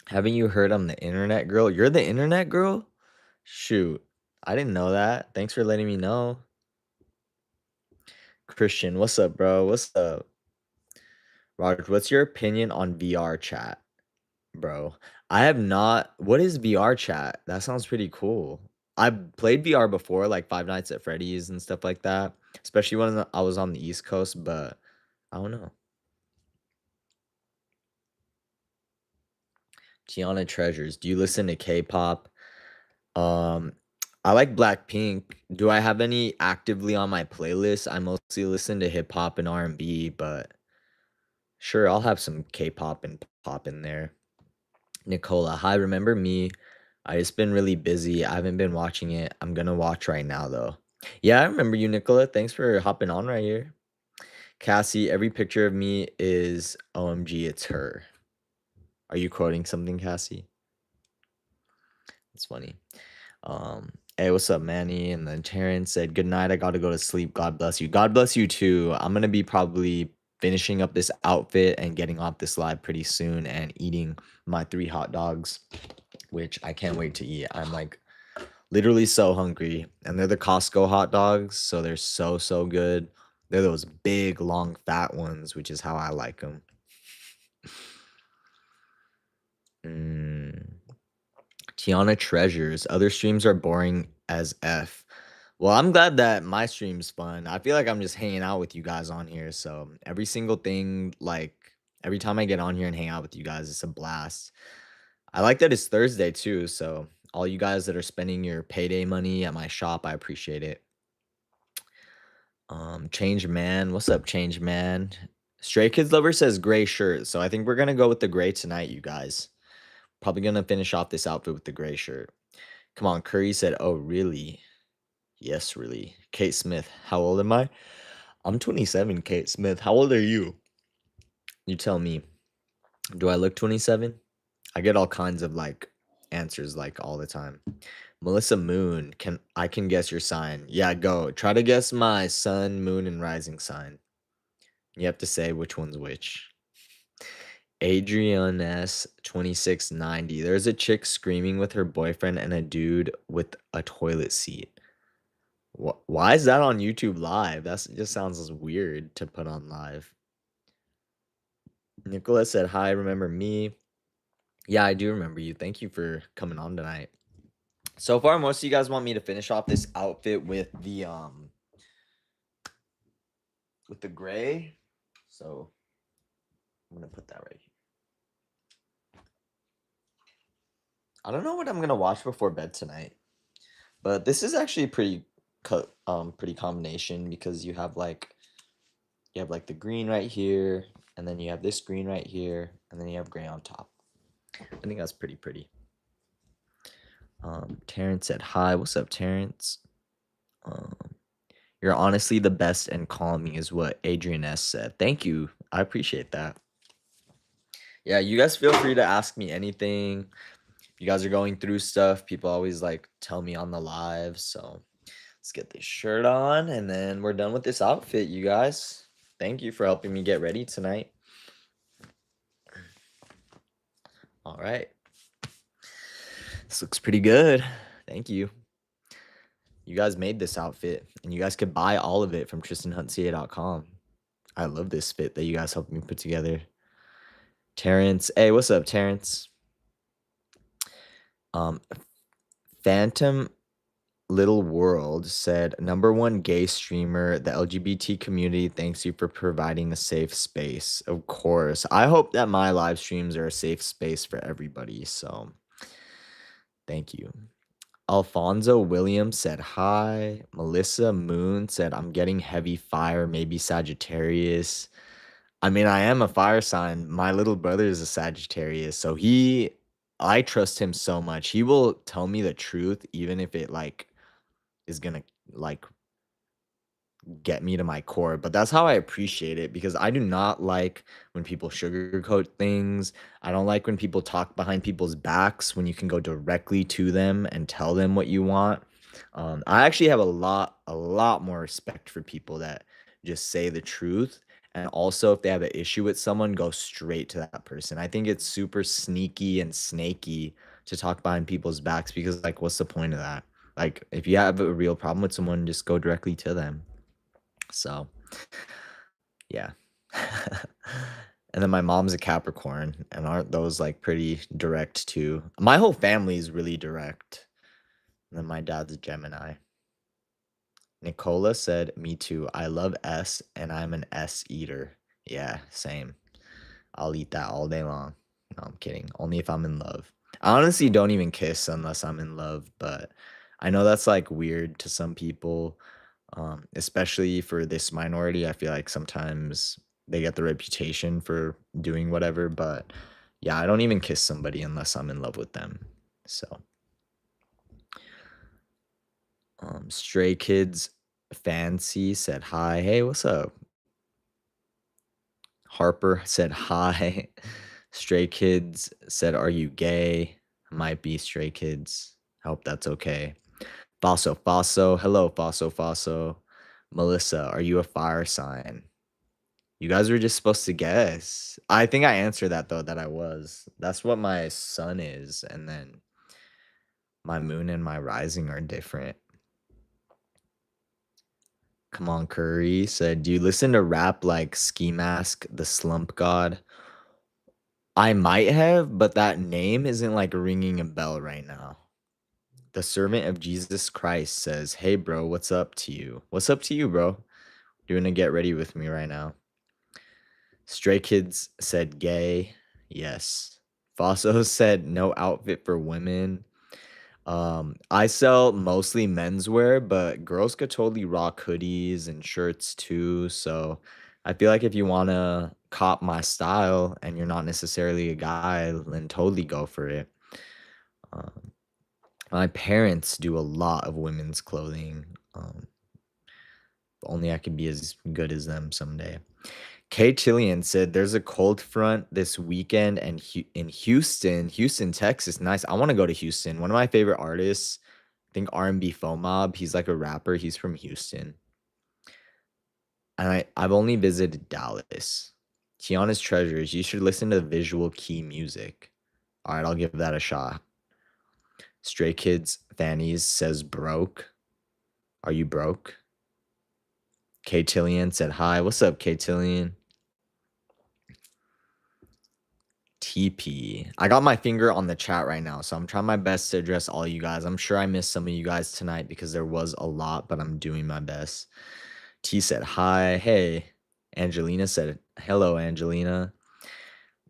Haven't you heard I'm the internet girl? You're the internet girl? Shoot. I didn't know that. Thanks for letting me know. Christian, what's up, bro? What's up? Roger, what's your opinion on VR chat, bro? I have not. What is VR chat? That sounds pretty cool. I've played VR before, like Five Nights at Freddy's and stuff like that, especially when I was on the East Coast, but I don't know. Tiana Treasures, do you listen to K-pop? Um, I like Blackpink. Do I have any actively on my playlist? I mostly listen to hip hop and R&B, but sure, I'll have some K-pop and pop in there. Nicola, hi, remember me? I just been really busy. I haven't been watching it. I'm gonna watch right now though. Yeah, I remember you, Nicola. Thanks for hopping on right here. Cassie, every picture of me is OMG, it's her. Are you quoting something, Cassie? It's funny. Hey, what's up, Manny? And then Terrence said, "Good night. I gotta go to sleep. God bless you. God bless you too. I'm gonna be probably finishing up this outfit and getting off this live pretty soon and eating my 3 hot dogs, which I can't wait to eat. I'm like literally so hungry. And they're the Costco hot dogs, so they're so good. They're those big, long, fat ones, which is how I like them. Mm. Tiana Treasures. Other streams are boring as F. Well, I'm glad that my stream's fun. I feel like I'm just hanging out with you guys on here. So every single thing, like every time I get on here and hang out with you guys, it's a blast. I like that it's Thursday too. So all you guys that are spending your payday money at my shop, I appreciate it. Change Man. What's up, Change Man? Stray Kids Lover says gray shirt. So I think we're gonna go with the gray tonight, you guys. Probably gonna finish off this outfit with the gray shirt. Come on, Curry said, "Oh, really?" Yes, really. Kate Smith, how old am I? I'm 27, Kate Smith. How old are you? You tell me. Do I look 27? I get all kinds of like answers like all the time. Melissa Moon, can guess your sign? Yeah, go. Try to guess my sun, moon, and rising sign. You have to say which one's which. Adrian S 2690. There's a chick screaming with her boyfriend and a dude with a toilet seat. Why is that on YouTube Live? That just sounds weird to put on live. Nicholas said, "Hi, remember me?" Yeah, I do remember you. Thank you for coming on tonight. So far, most of you guys want me to finish off this outfit with the gray. So I'm gonna put that right here. I don't know what I'm gonna watch before bed tonight, but this is actually pretty combination because you have like the green right here, and then you have this green right here, and then you have gray on top. I think that's pretty. Terrence said hi. What's up, Terrence? Um, you're honestly the best and calming is what Adrian S said. Thank you. I appreciate that. Yeah, you guys feel free to ask me anything. If you guys are going through stuff, people always like tell me on the live. So let's get this shirt on and then we're done with this outfit, you guys. Thank you for helping me get ready tonight. All right. This looks pretty good. Thank you. You guys made this outfit, and you guys could buy all of it from tristanhuntca.com. I love this fit that you guys helped me put together. Terrence, hey, what's up, Terrence? Um, Phantom Little World said, number one gay streamer, the LGBT community thanks you for providing a safe space. Of course. I hope that my live streams are a safe space for everybody. So thank you. Alfonso Williams said hi. Melissa Moon said, I'm getting heavy fire, maybe Sagittarius. I mean, I am a fire sign. My little brother is a Sagittarius. So I trust him so much. He will tell me the truth, even if it like is gonna like get me to my core. But that's how I appreciate it, because I do not like when people sugarcoat things. I don't like when people talk behind people's backs when you can go directly to them and tell them what you want. I actually have a lot more respect for people that just say the truth. And also, if they have an issue with someone, go straight to that person. I think it's super sneaky and snaky to talk behind people's backs, because, like, what's the point of that? Like, if you have a real problem with someone, just go directly to them. So, yeah. And then my mom's a Capricorn, and aren't those like pretty direct too? My whole family is really direct. And then my dad's a Gemini. Nicola said, me too. I love S and I'm an S eater. Yeah, same. I'll eat that all day long. No, I'm kidding. Only if I'm in love. I honestly don't even kiss unless I'm in love, but I know that's like weird to some people, especially for this minority. I feel like sometimes they get the reputation for doing whatever, but yeah, I don't even kiss somebody unless I'm in love with them. So, Stray Kids Fancy said hi. Hey, what's up? Harper said hi. Stray Kids said, are you gay? Might be Stray Kids. Hope that's okay. Faso Faso. Hello, Faso Faso. Melissa, are you a fire sign? You guys were just supposed to guess. I think I answered that though, that I was. That's what my sun is. And then my moon and my rising are different. Come on, Curry said, do you listen to rap like Ski Mask, the Slump God? I might have, but that name isn't like ringing a bell right now. The servant of Jesus Christ says, hey, bro, what's up to you? What's up to you, bro? You're gonna get ready with me right now. Stray Kids said gay. Yes. Fosso said no outfit for women. I sell mostly menswear, but girls could totally rock hoodies and shirts too. So I feel like if you want to cop my style and you're not necessarily a guy, then totally go for it. Um, my parents do a lot of women's clothing. Only I could be as good as them someday. Kay Chillian said there's a cold front this weekend and in Houston, Texas. Nice. I want to go to Houston. One of my favorite artists, I think R&B Mob. He's like a rapper. He's from Houston. And I've only visited Dallas. Tiana's Treasures. You should listen to Visual Key Music. All right, I'll give that a shot. Stray Kids Fannies says broke. Are you broke? Kay Tillian said hi. What's up, Kay Tillian? TP. I got my finger on the chat right now, so I'm trying my best to address all you guys. I'm sure I missed some of you guys tonight because there was a lot, but I'm doing my best. T said hi. Hey. Angelina said hello, Angelina.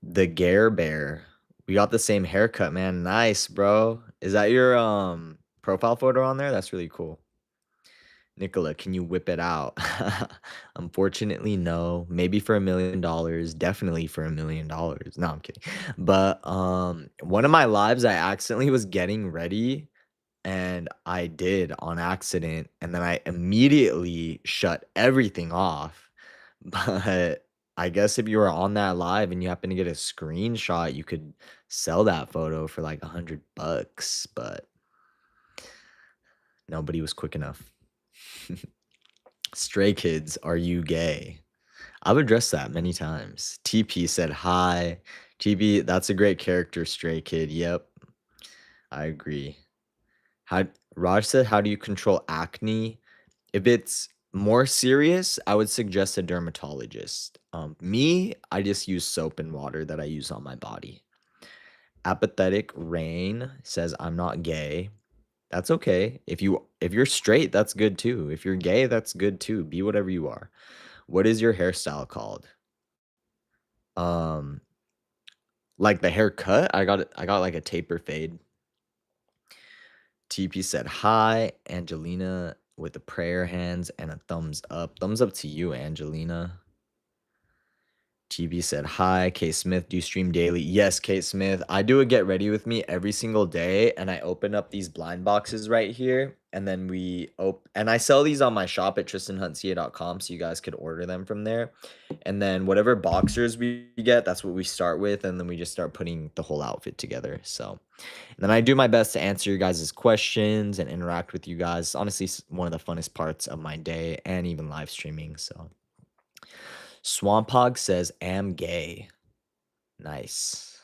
The Gare Bear. We got the same haircut, man. Nice, bro. Is that your profile photo on there? That's really cool. Nicola, can you whip it out? Unfortunately, no. Maybe for $1 million. Definitely for $1 million. No, I'm kidding. But one of my lives, I accidentally was getting ready, and I did on accident, and then I immediately shut everything off. But I guess if you were on that live and you happen to get a screenshot, you could sell that photo for like $100, but nobody was quick enough. Stray Kids, are you gay? I've addressed that many times. TP said hi. TP, that's a great character, Stray Kid. Yep. I agree. How Raj said, "How do you control acne?" If it's more serious, I would suggest a dermatologist. Me, I just use soap and water that I use on my body. Apathetic Rain says, "I'm not gay." That's okay. If you're straight, that's good too. If you're gay, that's good too. Be whatever you are. What is your hairstyle called? Um, like the haircut, I got like a taper fade. TP said, "Hi, Angelina," with the prayer hands and a thumbs up. Thumbs up to you, Angelina. TB said, "Hi, Kate Smith. Do you stream daily?" Yes, Kate Smith. I do a get ready with me every single day, and I open up these blind boxes right here, and then and I sell these on my shop at tristanhuntca.com, so you guys could order them from there. And then whatever boxers we get, that's what we start with, and then we just start putting the whole outfit together. So, and then I do my best to answer your guys' questions and interact with you guys. Honestly, one of the funnest parts of my day and even live streaming. So. Swampog says, "Am gay." Nice.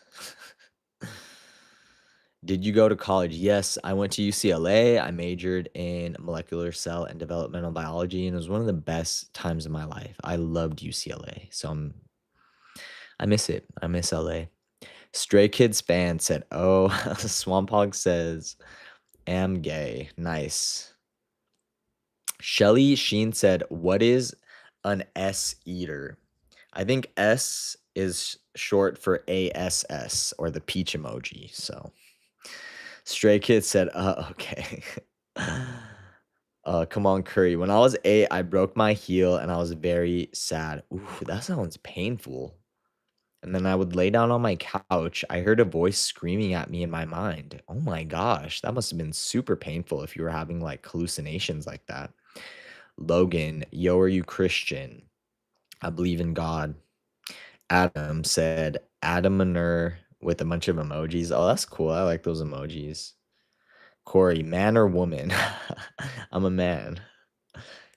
Did you go to college? Yes, I went to UCLA. I majored in molecular cell and developmental biology, and it was one of the best times of my life. I loved UCLA, so I miss it. I miss LA. Stray Kids fan said, "Oh," Swampog says, "Am gay." Nice. Shelly Sheen said, "What is an S eater?" I think S is short for ASS or the peach emoji. So Stray Kids said, okay." Come on, Curry. When I was 8, I broke my heel and I was very sad. Ooh, that sounds painful. And then I would lay down on my couch. I heard a voice screaming at me in my mind. Oh my gosh, that must have been super painful if you were having like hallucinations like that. Logan, yo, are you Christian? I believe in God. Adam said, Adamaner with a bunch of emojis. Oh, that's cool. I like those emojis. Corey, man or woman? I'm a man.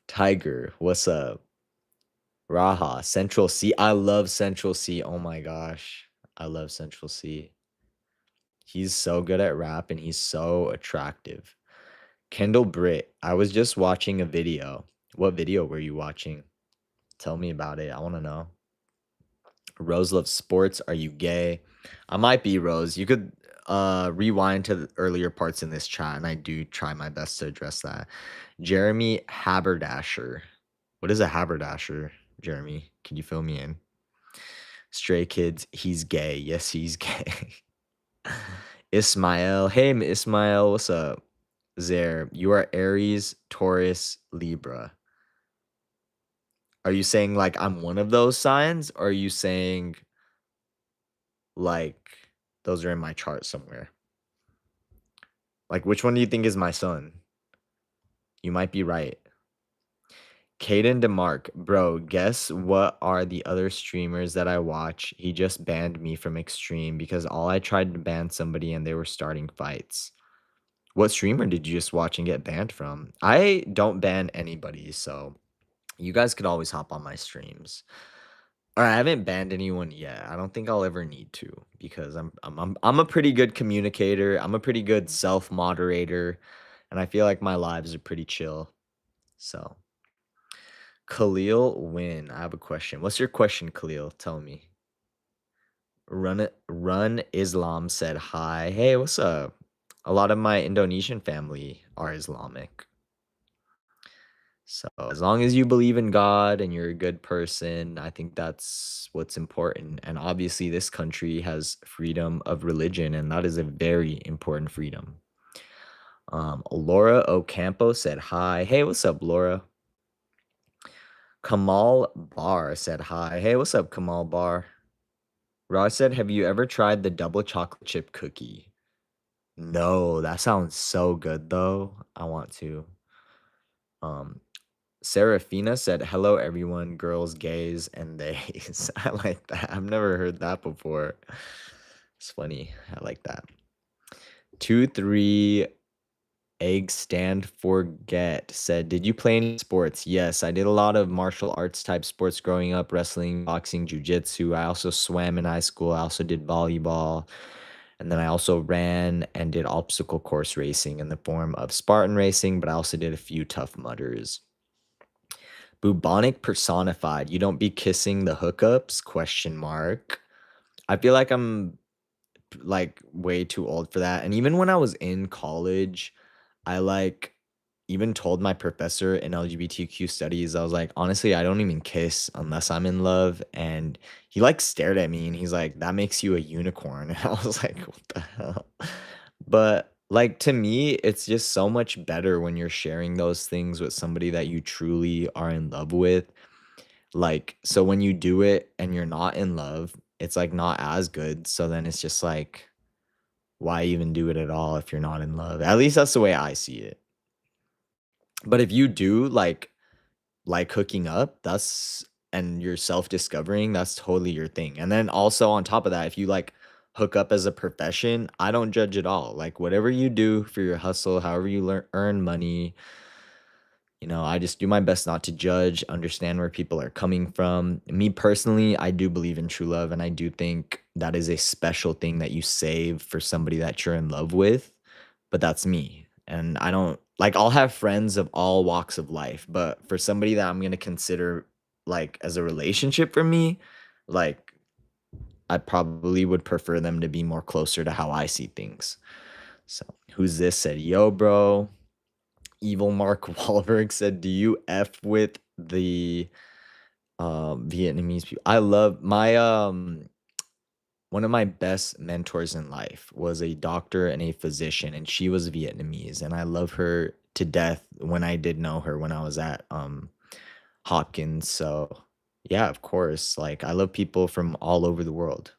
Tiger, what's up? Raha, Central C. I love Central C. Oh my gosh. I love Central C. He's so good at rap and he's so attractive. Kendall Britt, I was just watching a video. What video were you watching? Tell me about it. I want to know. Rose loves sports. Are you gay? I might be, Rose. You could rewind to the earlier parts in this chat, and I do try my best to address that. Jeremy Haberdasher. What is a haberdasher, Jeremy? Can you fill me in? Stray Kids, he's gay. Yes, he's gay. Ismail. Hey, Ismail, what's up? Zer, you are Aries, Taurus, Libra. Are you saying like I'm one of those signs, or are you saying like those are in my chart somewhere? Like, which one do you think is my son? You might be right. Caden DeMark, bro, guess what are the other streamers that I watch? He just banned me from Extreme because all I tried to ban somebody and they were starting fights. What streamer did you just watch and get banned from? I don't ban anybody, so you guys could always hop on my streams. Or I haven't banned anyone yet. I don't think I'll ever need to because I'm a pretty good communicator. I'm a pretty good self-moderator, and I feel like my lives are pretty chill. So, Khalil Win, I have a question. What's your question, Khalil? Tell me. Run Islam said hi. Hey, what's up? A lot of my Indonesian family are Islamic. So as long as you believe in God and you're a good person, I think that's what's important. And obviously, this country has freedom of religion, and that is a very important freedom. Laura Ocampo said hi. Hey, what's up, Laura? Kamal Bar said hi. Hey, what's up, Kamal Bar? Raj said, have you ever tried the double chocolate chip cookie? No, that sounds so good though. I want to. Um, Serafina said, "Hello, everyone, girls, gays, and theys." I like that. I've never heard that before. It's funny. I like that. 2-3 egg stand forget said, "Did you play any sports?" Yes, I did a lot of martial arts type sports growing up, wrestling, boxing, jujitsu. I also swam in high school. I also did volleyball. And then I also ran and did obstacle course racing in the form of Spartan racing, but I also did a few Tough Mudders. Bubonic personified. You don't be kissing the hookups? Question mark. I feel like I'm like way too old for that. And even when I was in college, I like even told my professor in LGBTQ studies, I was like, honestly, I don't even kiss unless I'm in love. And he like stared at me and he's like, that makes you a unicorn. And I was like, what the hell? But like to me, it's just so much better when you're sharing those things with somebody that you truly are in love with. Like, so when you do it and you're not in love, it's like not as good. So then it's just like, why even do it at all if you're not in love? At least that's the way I see it. But if you do like hooking up, that's and you're self-discovering, that's totally your thing. And then also on top of that, if you like hook up as a profession, I don't judge at all. Like whatever you do for your hustle, however you earn money, I just do my best not to judge, understand where people are coming from. Me personally, I do believe in true love, and I do think that is a special thing that you save for somebody that you're in love with. But that's me. And I don't like, I'll have friends of all walks of life, but for somebody that I'm going to consider like as a relationship for me, like I probably would prefer them to be more closer to how I see things. So, who's this said, "Yo, bro." Evil Mark Wahlberg said, "Do you F with the Vietnamese people?" I love my one of my best mentors in life was a doctor and a physician, and she was Vietnamese, and I love her to death when I did know her when I was at Hopkins. So yeah, of course. Like I love people from all over the world.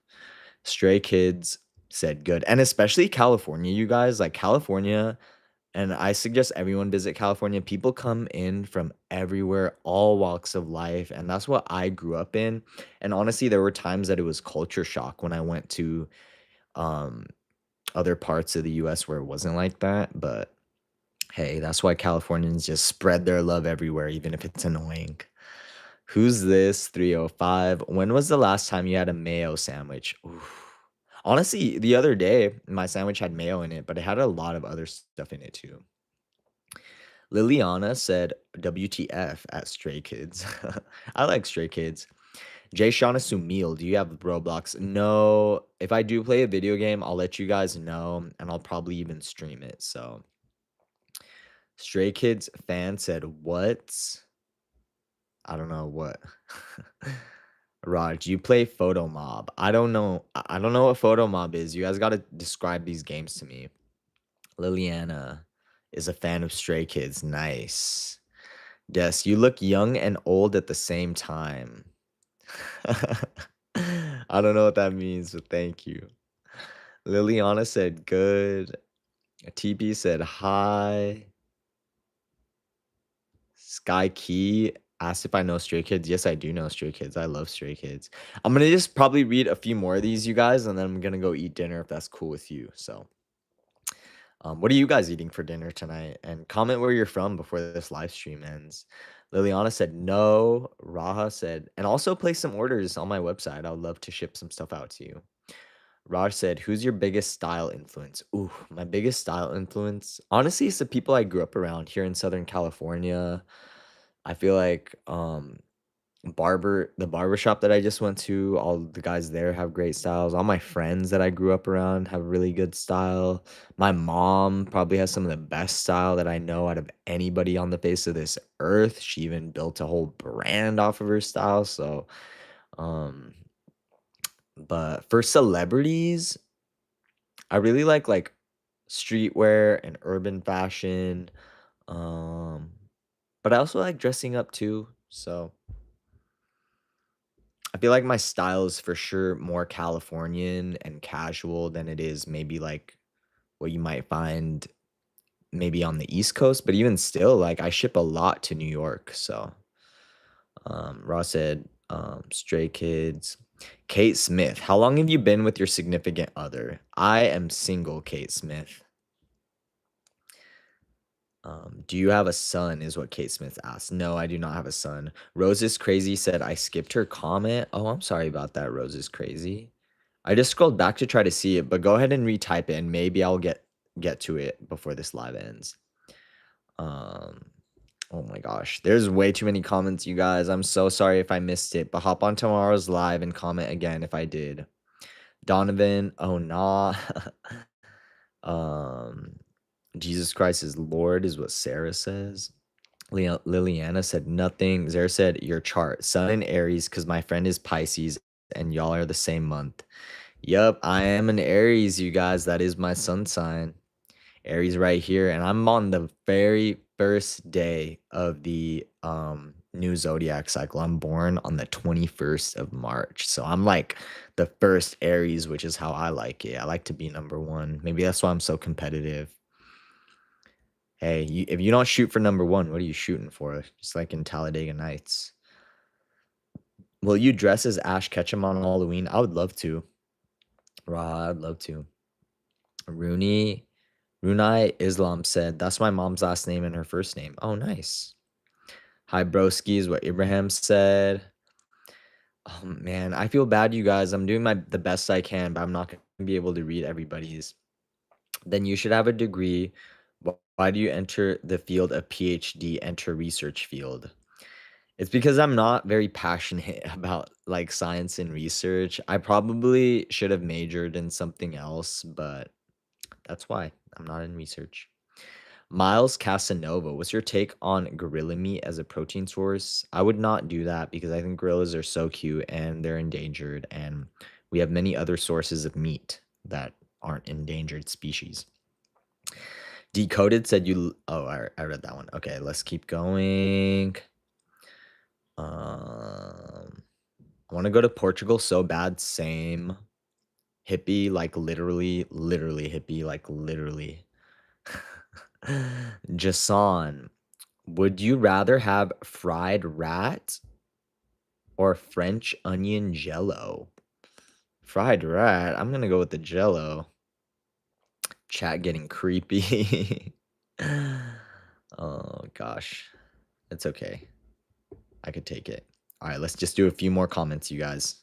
Stray Kids said good. And especially California, you guys. Like California, and I suggest everyone visit California. People come in from everywhere, all walks of life, and that's what I grew up in. And honestly, there were times that it was culture shock when I went to um, other parts of the US where it wasn't like that. But hey, that's why Californians just spread their love everywhere, even if it's annoying. Who's this? 305. When was the last time you had a mayo sandwich? Oof. Honestly, the other day, my sandwich had mayo in it, but it had a lot of other stuff in it too. Liliana said WTF at Stray Kids. I like Stray Kids. Jay Shauna Sumil, do you have Roblox? No. If I do play a video game, I'll let you guys know and I'll probably even stream it. So, Stray Kids fan said, what? I don't know what. Raj, you play Photo Mob. I don't know. I don't know what Photo Mob is. You guys got to describe these games to me. Liliana is a fan of Stray Kids. Nice. Yes, you look young and old at the same time. I don't know what that means, but thank you. Liliana said good. TP said hi. Sky Key asked if I know Stray Kids. Yes, I do know Stray Kids. I love Stray Kids. I'm gonna just probably read a few more of these, you guys, and then I'm gonna go eat dinner if that's cool with you. So, what are you guys eating for dinner tonight? And comment where you're from before this live stream ends. Liliana said no. Raha said, and also place some orders on my website. I would love to ship some stuff out to you. Raj said, who's your biggest style influence? Ooh, my biggest style influence. Honestly, it's the people I grew up around here in Southern California. I feel like the barber shop that I just went to, all the guys there have great styles. All my friends that I grew up around have really good style. My mom probably has some of the best style that I know out of anybody on the face of this earth. She even built a whole brand off of her style. So, um, but for celebrities, I really like streetwear and urban fashion. Um, but I also like dressing up too. So I feel like my style is for sure more Californian and casual than it is maybe like what you might find maybe on the East Coast. But even still, like I ship a lot to New York. So Ross said, Stray Kids. Kate Smith, how long have you been with your significant other? I am single, Kate Smith. Do you have a son? Is what Kate Smith asked. No, I do not have a son. Rose is crazy said I skipped her comment. Oh, I'm sorry about that. Rose is crazy. I just scrolled back to try to see it, but go ahead and retype it, and maybe I'll get to it before this live ends. Um, oh my gosh, there's way too many comments, you guys. I'm so sorry if I missed it, but hop on tomorrow's live and comment again if I did. Donovan, oh nah. um, Jesus Christ is Lord is what Sarah says. Liliana said nothing. Zara said your chart, Sun in Aries, because my friend is Pisces, and y'all are the same month. Yup, I am an Aries, you guys. That is my sun sign. Aries right here, and I'm on the very first day of the new zodiac cycle. I'm born on the 21st of March. So I'm like the first Aries, which is how I like it. I like to be number one. Maybe that's why I'm so competitive. Hey, if you don't shoot for number one, what are you shooting for? Just like in Talladega Nights. Will you dress as Ash Ketchum on Halloween? I would love to. I'd love to. Rooney Runai Islam said, "That's my mom's last name and her first name." Oh, nice. Hi, broski is what Abraham said. Oh man, I feel bad, you guys. I'm doing the best I can, but I'm not gonna be able to read everybody's. Then you should have a degree. Why do you enter the field of PhD? Enter research field. It's because I'm not very passionate about like science and research. I probably should have majored in something else, but that's why I'm not in research. Miles Casanova, what's your take on gorilla meat as a protein source? I would not do that because I think gorillas are so cute and they're endangered, and we have many other sources of meat that aren't endangered species. Decoded said you. Oh, I read that one. Okay, let's keep going. I want to go to Portugal so bad. Same. Hippie, like literally hippie, like literally. Jason, would you rather have fried rat or French onion jello? Fried rat? I'm gonna go with the jello. Chat getting creepy. Oh gosh. It's okay. I could take it. All right, let's just do a few more comments, you guys.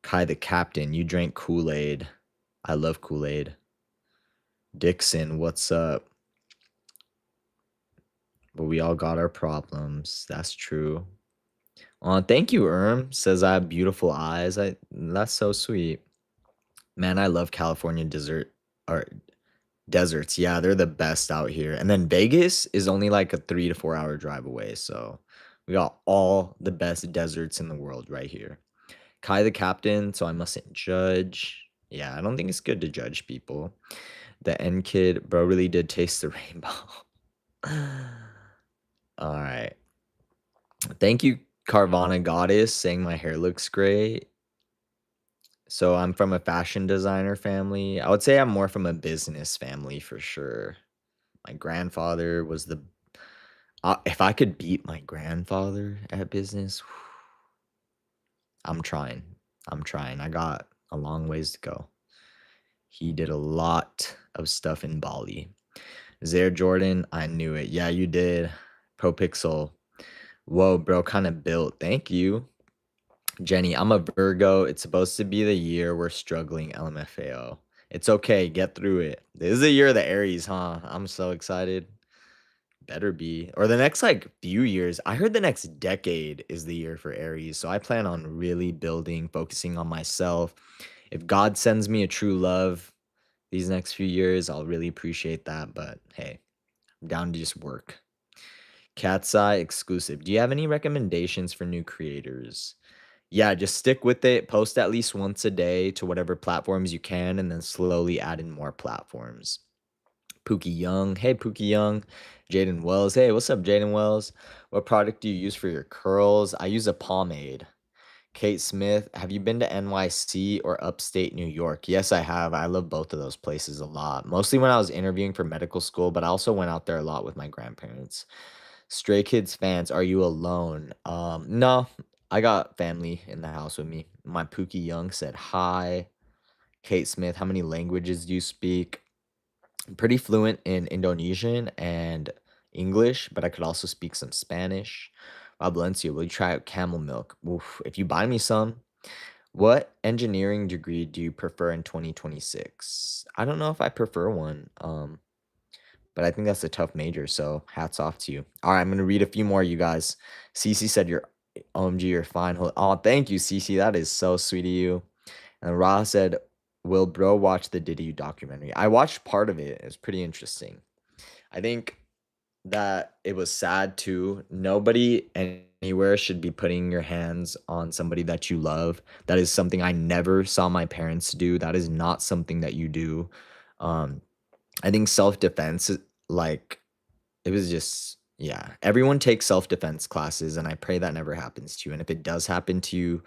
Kai the Captain, you drank Kool-Aid. I love Kool-Aid. Dixon, what's up? But we all got our problems. That's true. Thank you, says I have beautiful eyes. That's so sweet. Man, I love California deserts. Yeah, they're the best out here. And then Vegas is only like a 3 to 4 hour drive away. So we got all the best deserts in the world right here. Kai the Captain, so I mustn't judge. Yeah, I don't think it's good to judge people. The N kid, bro, really did taste the rainbow. All right. Thank you, Carvana Goddess, saying my hair looks great. So I'm from a fashion designer family. I would say I'm more from a business family for sure. My grandfather was if I could beat my grandfather at business, I'm trying. I'm trying. I got a long ways to go. He did a lot of stuff in Bali. Zaire Jordan, I knew it. Yeah, you did. Pro Pixel. Whoa, bro, kind of built. Thank you. Jenny, I'm a Virgo. It's supposed to be the year we're struggling, LMFAO. It's okay. Get through it. This is the year of the Aries, huh? I'm so excited. Better be. Or the next like few years. I heard the next decade is the year for Aries. So I plan on really building, focusing on myself. If God sends me a true love these next few years, I'll really appreciate that. But hey, I'm down to just work. Cat's Eye exclusive. Do you have any recommendations for new creators? Yeah, just stick with it. Post at least once a day to whatever platforms you can, and then slowly add in more platforms. Pookie Young. Hey, Pookie Young. Jaden Wells. Hey, what's up, Jaden Wells? What product do you use for your curls? I use a pomade. Kate Smith, have you been to NYC or upstate New York? Yes, I have. I love both of those places a lot. Mostly when I was interviewing for medical school, but I also went out there a lot with my grandparents. Stray Kids fans, are you alone? No, I got family in the house with me. My Pookie Young said hi. Kate Smith, how many languages do you speak? I'm pretty fluent in Indonesian and English, but I could also speak some Spanish. Rob Valencia, will you try out camel milk? Oof, if you buy me some, What engineering degree do you prefer in 2026? I don't know if I prefer one, but I think that's a tough major, so hats off to you. All right, I'm gonna read a few more, you guys. Cece said you're OMG, you're fine. Oh, thank you, Cece. That is so sweet of you. And Ra said, "Will bro watch the Diddy documentary?" I watched part of it. It was pretty interesting. I think that it was sad too. Nobody anywhere should be putting your hands on somebody that you love. That is something I never saw my parents do. That is not something that you do. Um, I think self-defense, like, it was just, yeah. Everyone takes self-defense classes, and I pray that never happens to you. And if it does happen to you,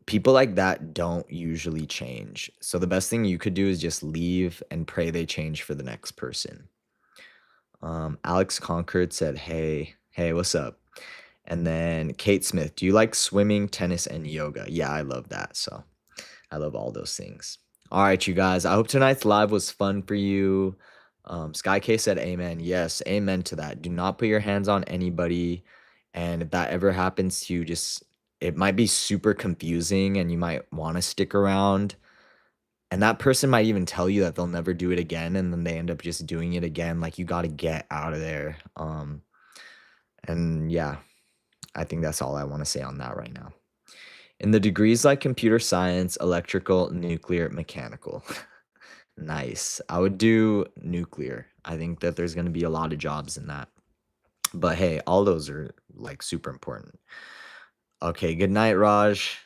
people like that don't usually change. So the best thing you could do is just leave and pray they change for the next person. Alex Concord said, "Hey, hey, what's up?" And then Kate Smith, "Do you like swimming, tennis, and yoga?" Yeah, I love that. So I love all those things. All right, you guys. I hope tonight's live was fun for you. Sky K said, "Amen." Yes, amen to that. Do not put your hands on anybody. And if that ever happens to you, just it might be super confusing and you might want to stick around. And that person might even tell you that they'll never do it again, and then they end up just doing it again. Like, you got to get out of there. And yeah, I think that's all I want to say on that right now. In the degrees like computer science, electrical, nuclear, mechanical. Nice. I would do nuclear. I think that there's going to be a lot of jobs in that. But hey, all those are like super important. Okay, good night, Raj.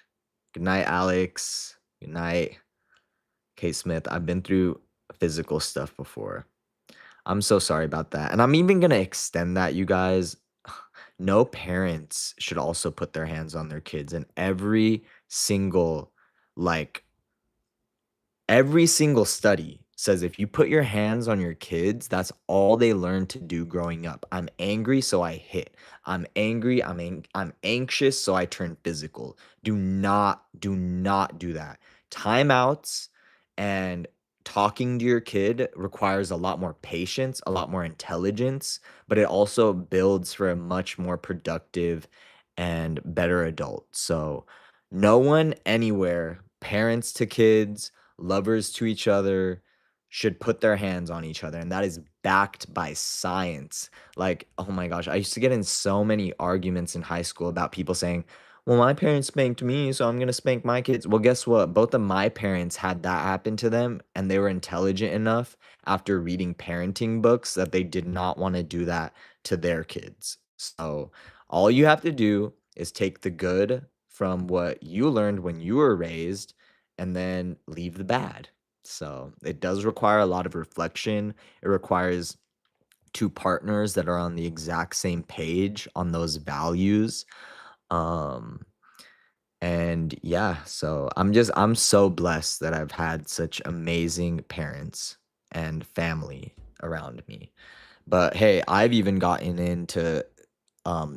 Good night, Alex. Good night, Kate Smith. I've been through physical stuff before. I'm so sorry about that. And I'm even going to extend that, you guys. No parents should also put their hands on their kids. And single, like, every single study says if you put your hands on your kids, that's all they learn to do growing up. I'm angry, so I hit. I'm angry, I'm anxious, so I turn physical. Do not do that. Timeouts and talking to your kid requires a lot more patience, a lot more intelligence, but it also builds for a much more productive and better adult. So, no one anywhere, parents to kids, lovers to each other, should put their hands on each other, and that is backed by science. Like, oh my gosh, I used to get in so many arguments in high school about people saying, "Well, my parents spanked me, so I'm gonna spank my kids." Well, guess what? Both of my parents had that happen to them, and they were intelligent enough after reading parenting books that they did not wanna do that to their kids. So, all you have to do is take the good from what you learned when you were raised and then leave the bad. So it does require a lot of reflection. It requires two partners that are on the exact same page on those values. Um, and yeah, so I'm so blessed that I've had such amazing parents and family around me. But hey, I've even gotten into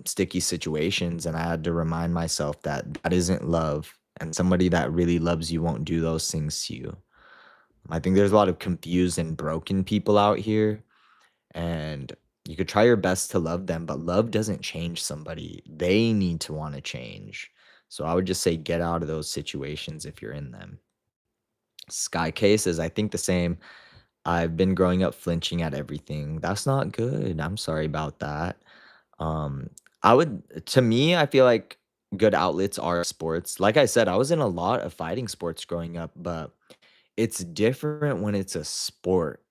sticky situations, and I had to remind myself that that isn't love, and somebody that really loves you won't do those things to you. I think there's a lot of confused and broken people out here, and you could try your best to love them, but love doesn't change somebody. They need to want to change. So I would just say get out of those situations if you're in them. Sky K says, "I think the same. I've been growing up flinching at everything." That's not good. I'm sorry about that. Um, to me, I feel like good outlets are sports. Like I said, I was in a lot of fighting sports growing up, but it's different when it's a sport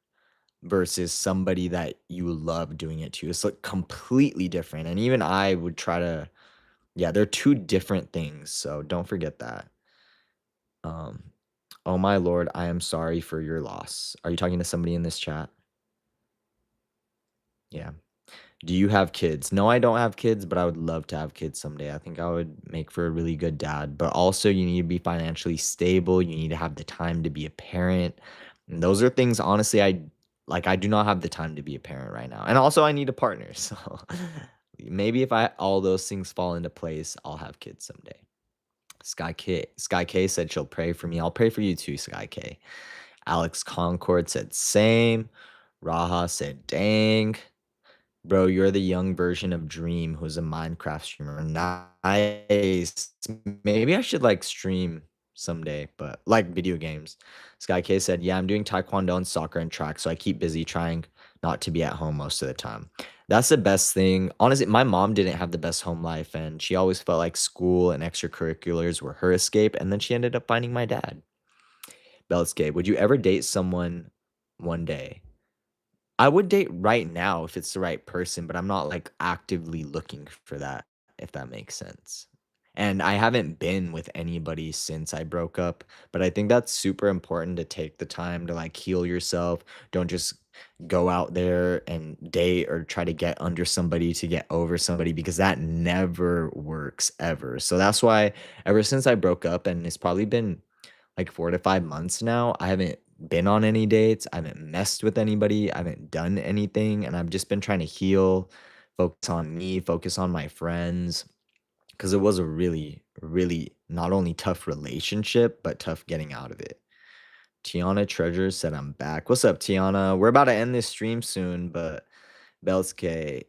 versus somebody that you love doing it to. It's like completely different. And even I would try to, yeah, they're two different things. So don't forget that. Um, oh my lord, I am sorry for your loss. Are you talking to somebody in this chat? Yeah. Do you have kids? No, I don't have kids, but I would love to have kids someday. I think I would make for a really good dad. But also, you need to be financially stable. You need to have the time to be a parent. And those are things, honestly, I do not have the time to be a parent right now. And also, I need a partner. So maybe if all those things fall into place, I'll have kids someday. Sky K said she'll pray for me. I'll pray for you too, Sky K. Alex Concord said same. Raha said dang. Bro, you're the young version of Dream, who's a Minecraft streamer. Nice. Maybe I should like stream someday, but like video games. Sky K said, "Yeah, I'm doing taekwondo and soccer and track, so I keep busy trying not to be at home most of the time." That's the best thing. Honestly, my mom didn't have the best home life, and she always felt like school and extracurriculars were her escape, and then she ended up finding my dad. Bellscape, would you ever date someone one day? I would date right now if it's the right person, but I'm not, like, actively looking for that, if that makes sense. And I haven't been with anybody since I broke up, but I think that's super important to take the time to, like, heal yourself. Don't just go out there and date or try to get under somebody to get over somebody because that never works ever. So that's why ever since I broke up, and it's probably been like 4 to 5 months now. I haven't been on any dates, I haven't messed with anybody, I haven't done anything, and I've just been trying to heal, focus on me, focus on my friends, because it was a really, really not only tough relationship, but tough getting out of it. Tiana Treasure said, "I'm back." What's up, Tiana? We're about to end this stream soon, but Belske,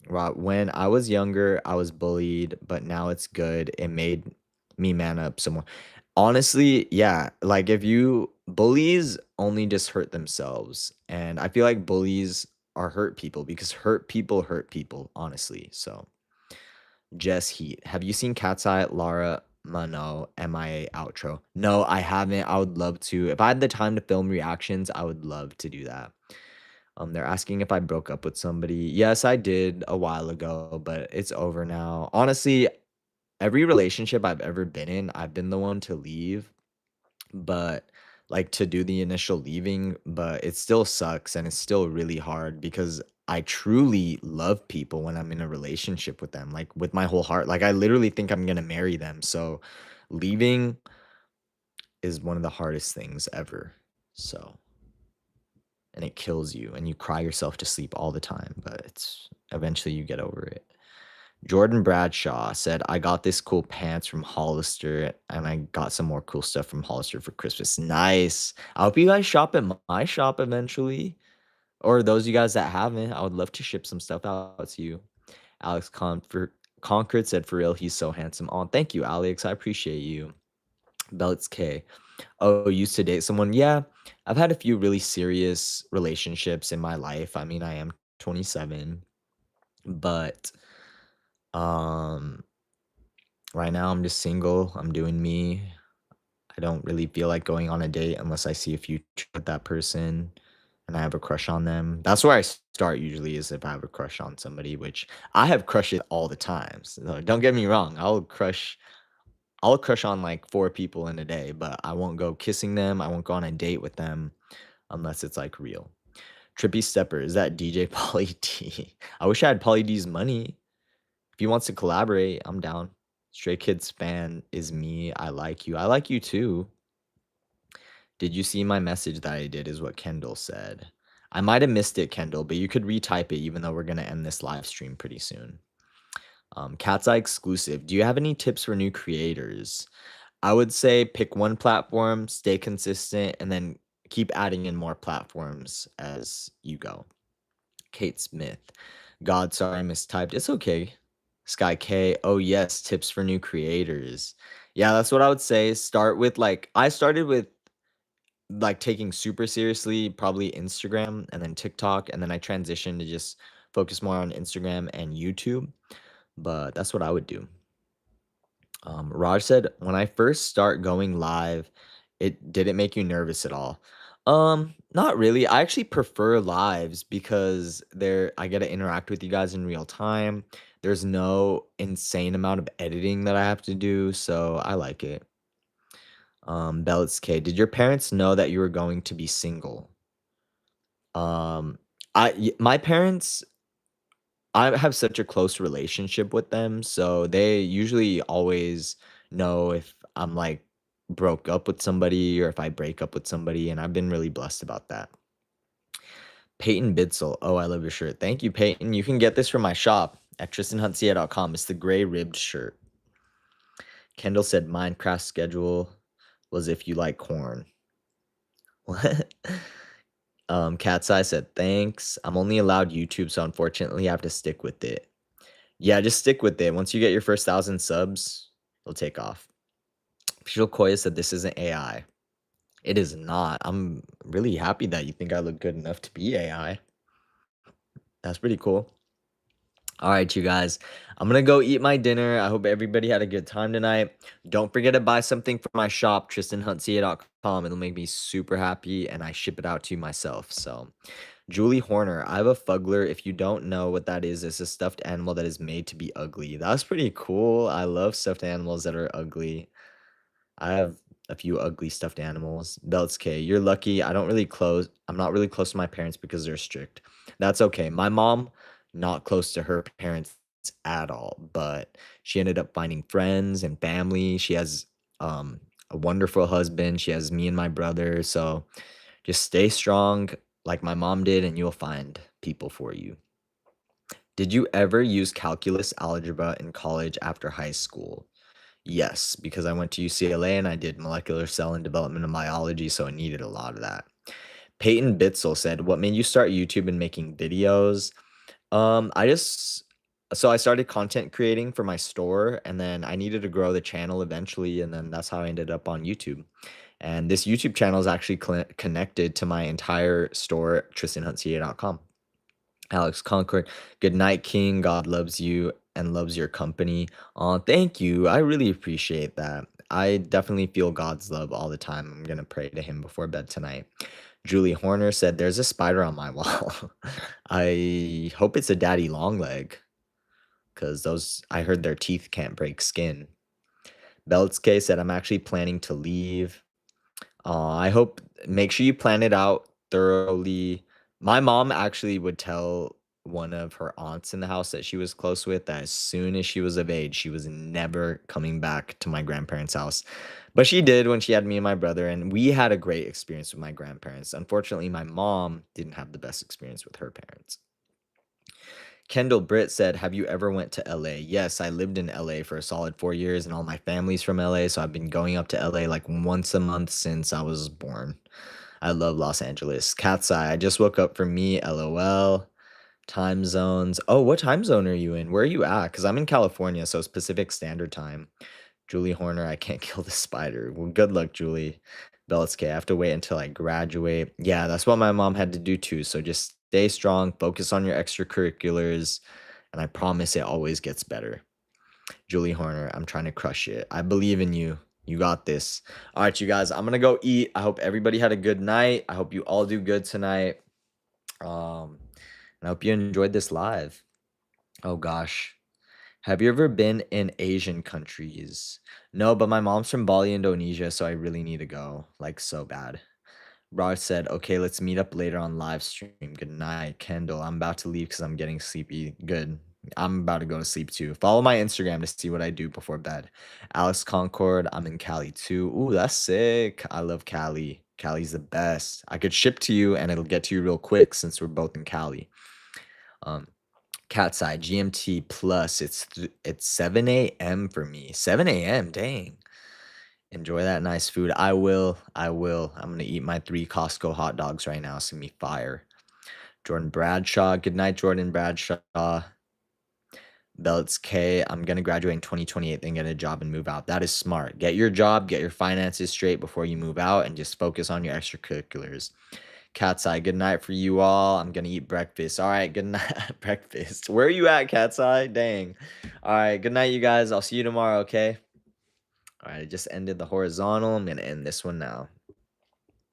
Rob, when I was younger, I was bullied, but now it's good. It made me man up some more. Honestly, yeah, like if you bullies only just hurt themselves. And I feel like bullies are hurt people, honestly. So, Jess Heat, have you seen Cat's Eye, Lara Mano, MIA outro? No, I haven't. I would love to. If I had the time to film reactions, I would love to do that. They're asking if I broke up with somebody. Yes, I did a while ago, but it's over now. Honestly, every relationship I've ever been in, I've been the one to leave, but like to do the initial leaving, but it still sucks and it's still really hard because I truly love people when I'm in a relationship with them, like with my whole heart. Like I literally think I'm gonna marry them. So leaving is one of the hardest things ever. So and it kills you and you cry yourself to sleep all the time, but it's eventually you get over it. Jordan Bradshaw said, "I got this cool pants from Hollister and I got some more cool stuff from Hollister for Christmas." Nice. I hope you guys shop at my shop eventually. Or those of you guys that haven't, I would love to ship some stuff out to you. Alex Concord said, "For real, he's so handsome." Oh, thank you, Alex. I appreciate you. Belts K. Oh, used to date someone? Yeah, I've had a few really serious relationships in my life. I mean, I am 27, but um right now I'm just single. I'm doing me. I don't really feel like going on a date unless I see a future with that person and I have a crush on them. That's where I start usually is if I have a crush on somebody, which I have crushes all the time. So don't get me wrong. I'll crush on like 4 people in a day, but I won't go kissing them. I won't go on a date with them unless it's like real. Trippy Stepper, is that DJ Pauly D? I wish I had Pauly D's money. If he wants to collaborate, I'm down. Stray Kids fan is me. I like you. I like you too. Did you see my message that I did? Is what Kendall said. I might have missed it, Kendall, but you could retype it even though we're going to end this live stream pretty soon. Cat's Eye exclusive. Do you have any tips for new creators? I would say pick one platform, stay consistent, and then keep adding in more platforms as you go. Kate Smith. God, sorry, I mistyped. It's okay. Sky K. Oh, yes. Tips for new creators. Yeah, that's what I would say. Start with I started with like taking super seriously, probably Instagram and then TikTok. And then I transitioned to just focus more on Instagram and YouTube. But that's what I would do. Raj said, when I first start going live, it didn't make you nervous at all. Not really. I actually prefer lives because I get to interact with you guys in real time. There's no insane amount of editing that I have to do, so I like it. Bellis K, did your parents know that you were going to be single? Um, my parents, I have such a close relationship with them, so they usually always know if I'm like broke up with somebody or if I break up with somebody, and I've been really blessed about that. Peyton Bidsel, oh, I love your shirt. Thank you, Peyton. You can get this from my shop at tristanhuntsia.com. It's the gray ribbed shirt. Kendall said Minecraft schedule was if you like corn. What? Cat's Eye said, "Thanks. I'm only allowed YouTube, so unfortunately I have to stick with it." Yeah, just stick with it. Once you get your first 1,000 subs, it'll take off. Visual Koya said, "This isn't AI." It is not. I'm really happy that you think I look good enough to be AI. That's pretty cool. All right, you guys. I'm gonna go eat my dinner. I hope everybody had a good time tonight. Don't forget to buy something from my shop, tristanhuntca.com. It'll make me super happy, and I ship it out to you myself. So, Julie Horner, I have a Fuggler. If you don't know what that is, it's a stuffed animal that is made to be ugly. That's pretty cool. I love stuffed animals that are ugly. I have a few ugly stuffed animals. Belts K, you're lucky. I'm not really close to my parents because they're strict. That's okay. My mom, not close to her parents at all, but she ended up finding friends and family. She has a wonderful husband. She has me and my brother. So just stay strong like my mom did, and you'll find people for you. Did you ever use calculus algebra in college after high school? Yes, because I went to UCLA and I did molecular cell and developmental biology, so I needed a lot of that. Peyton Bitzel said, "What made you start YouTube and making videos?" I just so I started content creating for my store, and then I needed to grow the channel eventually, and then that's how I ended up on YouTube. And this YouTube channel is actually connected to my entire store at tristanhuntca.com. Alex Concord, good night, King. God loves you and loves your company. Oh, thank you. I really appreciate that. I definitely feel God's love all the time. I'm gonna pray to him before bed tonight. Julie Horner said, "There's a spider on my wall." I hope it's a daddy long leg, because those I heard their teeth can't break skin. Beltske said, "I'm actually planning to leave." I hope make sure you plan it out thoroughly. My mom actually would tell one of her aunts in the house that she was close with that as soon as she was of age, she was never coming back to my grandparents' house. But she did when she had me and my brother, and we had a great experience with my grandparents. Unfortunately, my mom didn't have the best experience with her parents. Kendall Britt said, "Have you ever went to LA?" Yes, I lived in LA for a solid 4 years, and all my family's from LA, so I've been going up to LA like once a month since I was born. I love Los Angeles. Cat's Eye, I just woke up for me, LOL. Time zones. Oh, what time zone are you in? Where are you at? Because I'm in California, so it's Pacific Standard Time. Julie Horner, I can't kill the spider. Well, good luck, Julie. Belitske, I have to wait until I graduate. Yeah, that's what my mom had to do too. So just stay strong, focus on your extracurriculars, and I promise it always gets better. Julie Horner, I'm trying to crush it. I believe in you. You got this. All right, you guys, I'm gonna go eat. I hope everybody had a good night. I hope you all do good tonight. And I hope you enjoyed this live. Oh gosh. Have you ever been in Asian countries? No, but my mom's from Bali, Indonesia, so I really need to go, like so bad. Raj said, "Okay, let's meet up later on live stream. Good night, Kendall. I'm about to leave because I'm getting sleepy." Good. I'm about to go to sleep too. Follow my Instagram to see what I do before bed. Alex Concord, I'm in Cali too. Ooh, that's sick. I love Cali. Cali's the best. I could ship to you and it'll get to you real quick since we're both in Cali. Um, Cat's Eye, GMT plus. It's 7 a.m. for me. 7 a.m. Dang. Enjoy that nice food. I will. I will. I'm gonna eat my 3 Costco hot dogs right now. It's gonna be fire. Jordan Bradshaw. Good night, Jordan Bradshaw. Belts K. I'm gonna graduate in 2028, then get a job and move out. That is smart. Get your job, get your finances straight before you move out, and just focus on your extracurriculars. Cat's Eye, good night for you all. I'm gonna eat breakfast. All right, good night. Breakfast. Where are you at, Cat's Eye? Dang. All right, good night, you guys. I'll see you tomorrow, okay? All right, I just ended the horizontal. I'm gonna end this one now.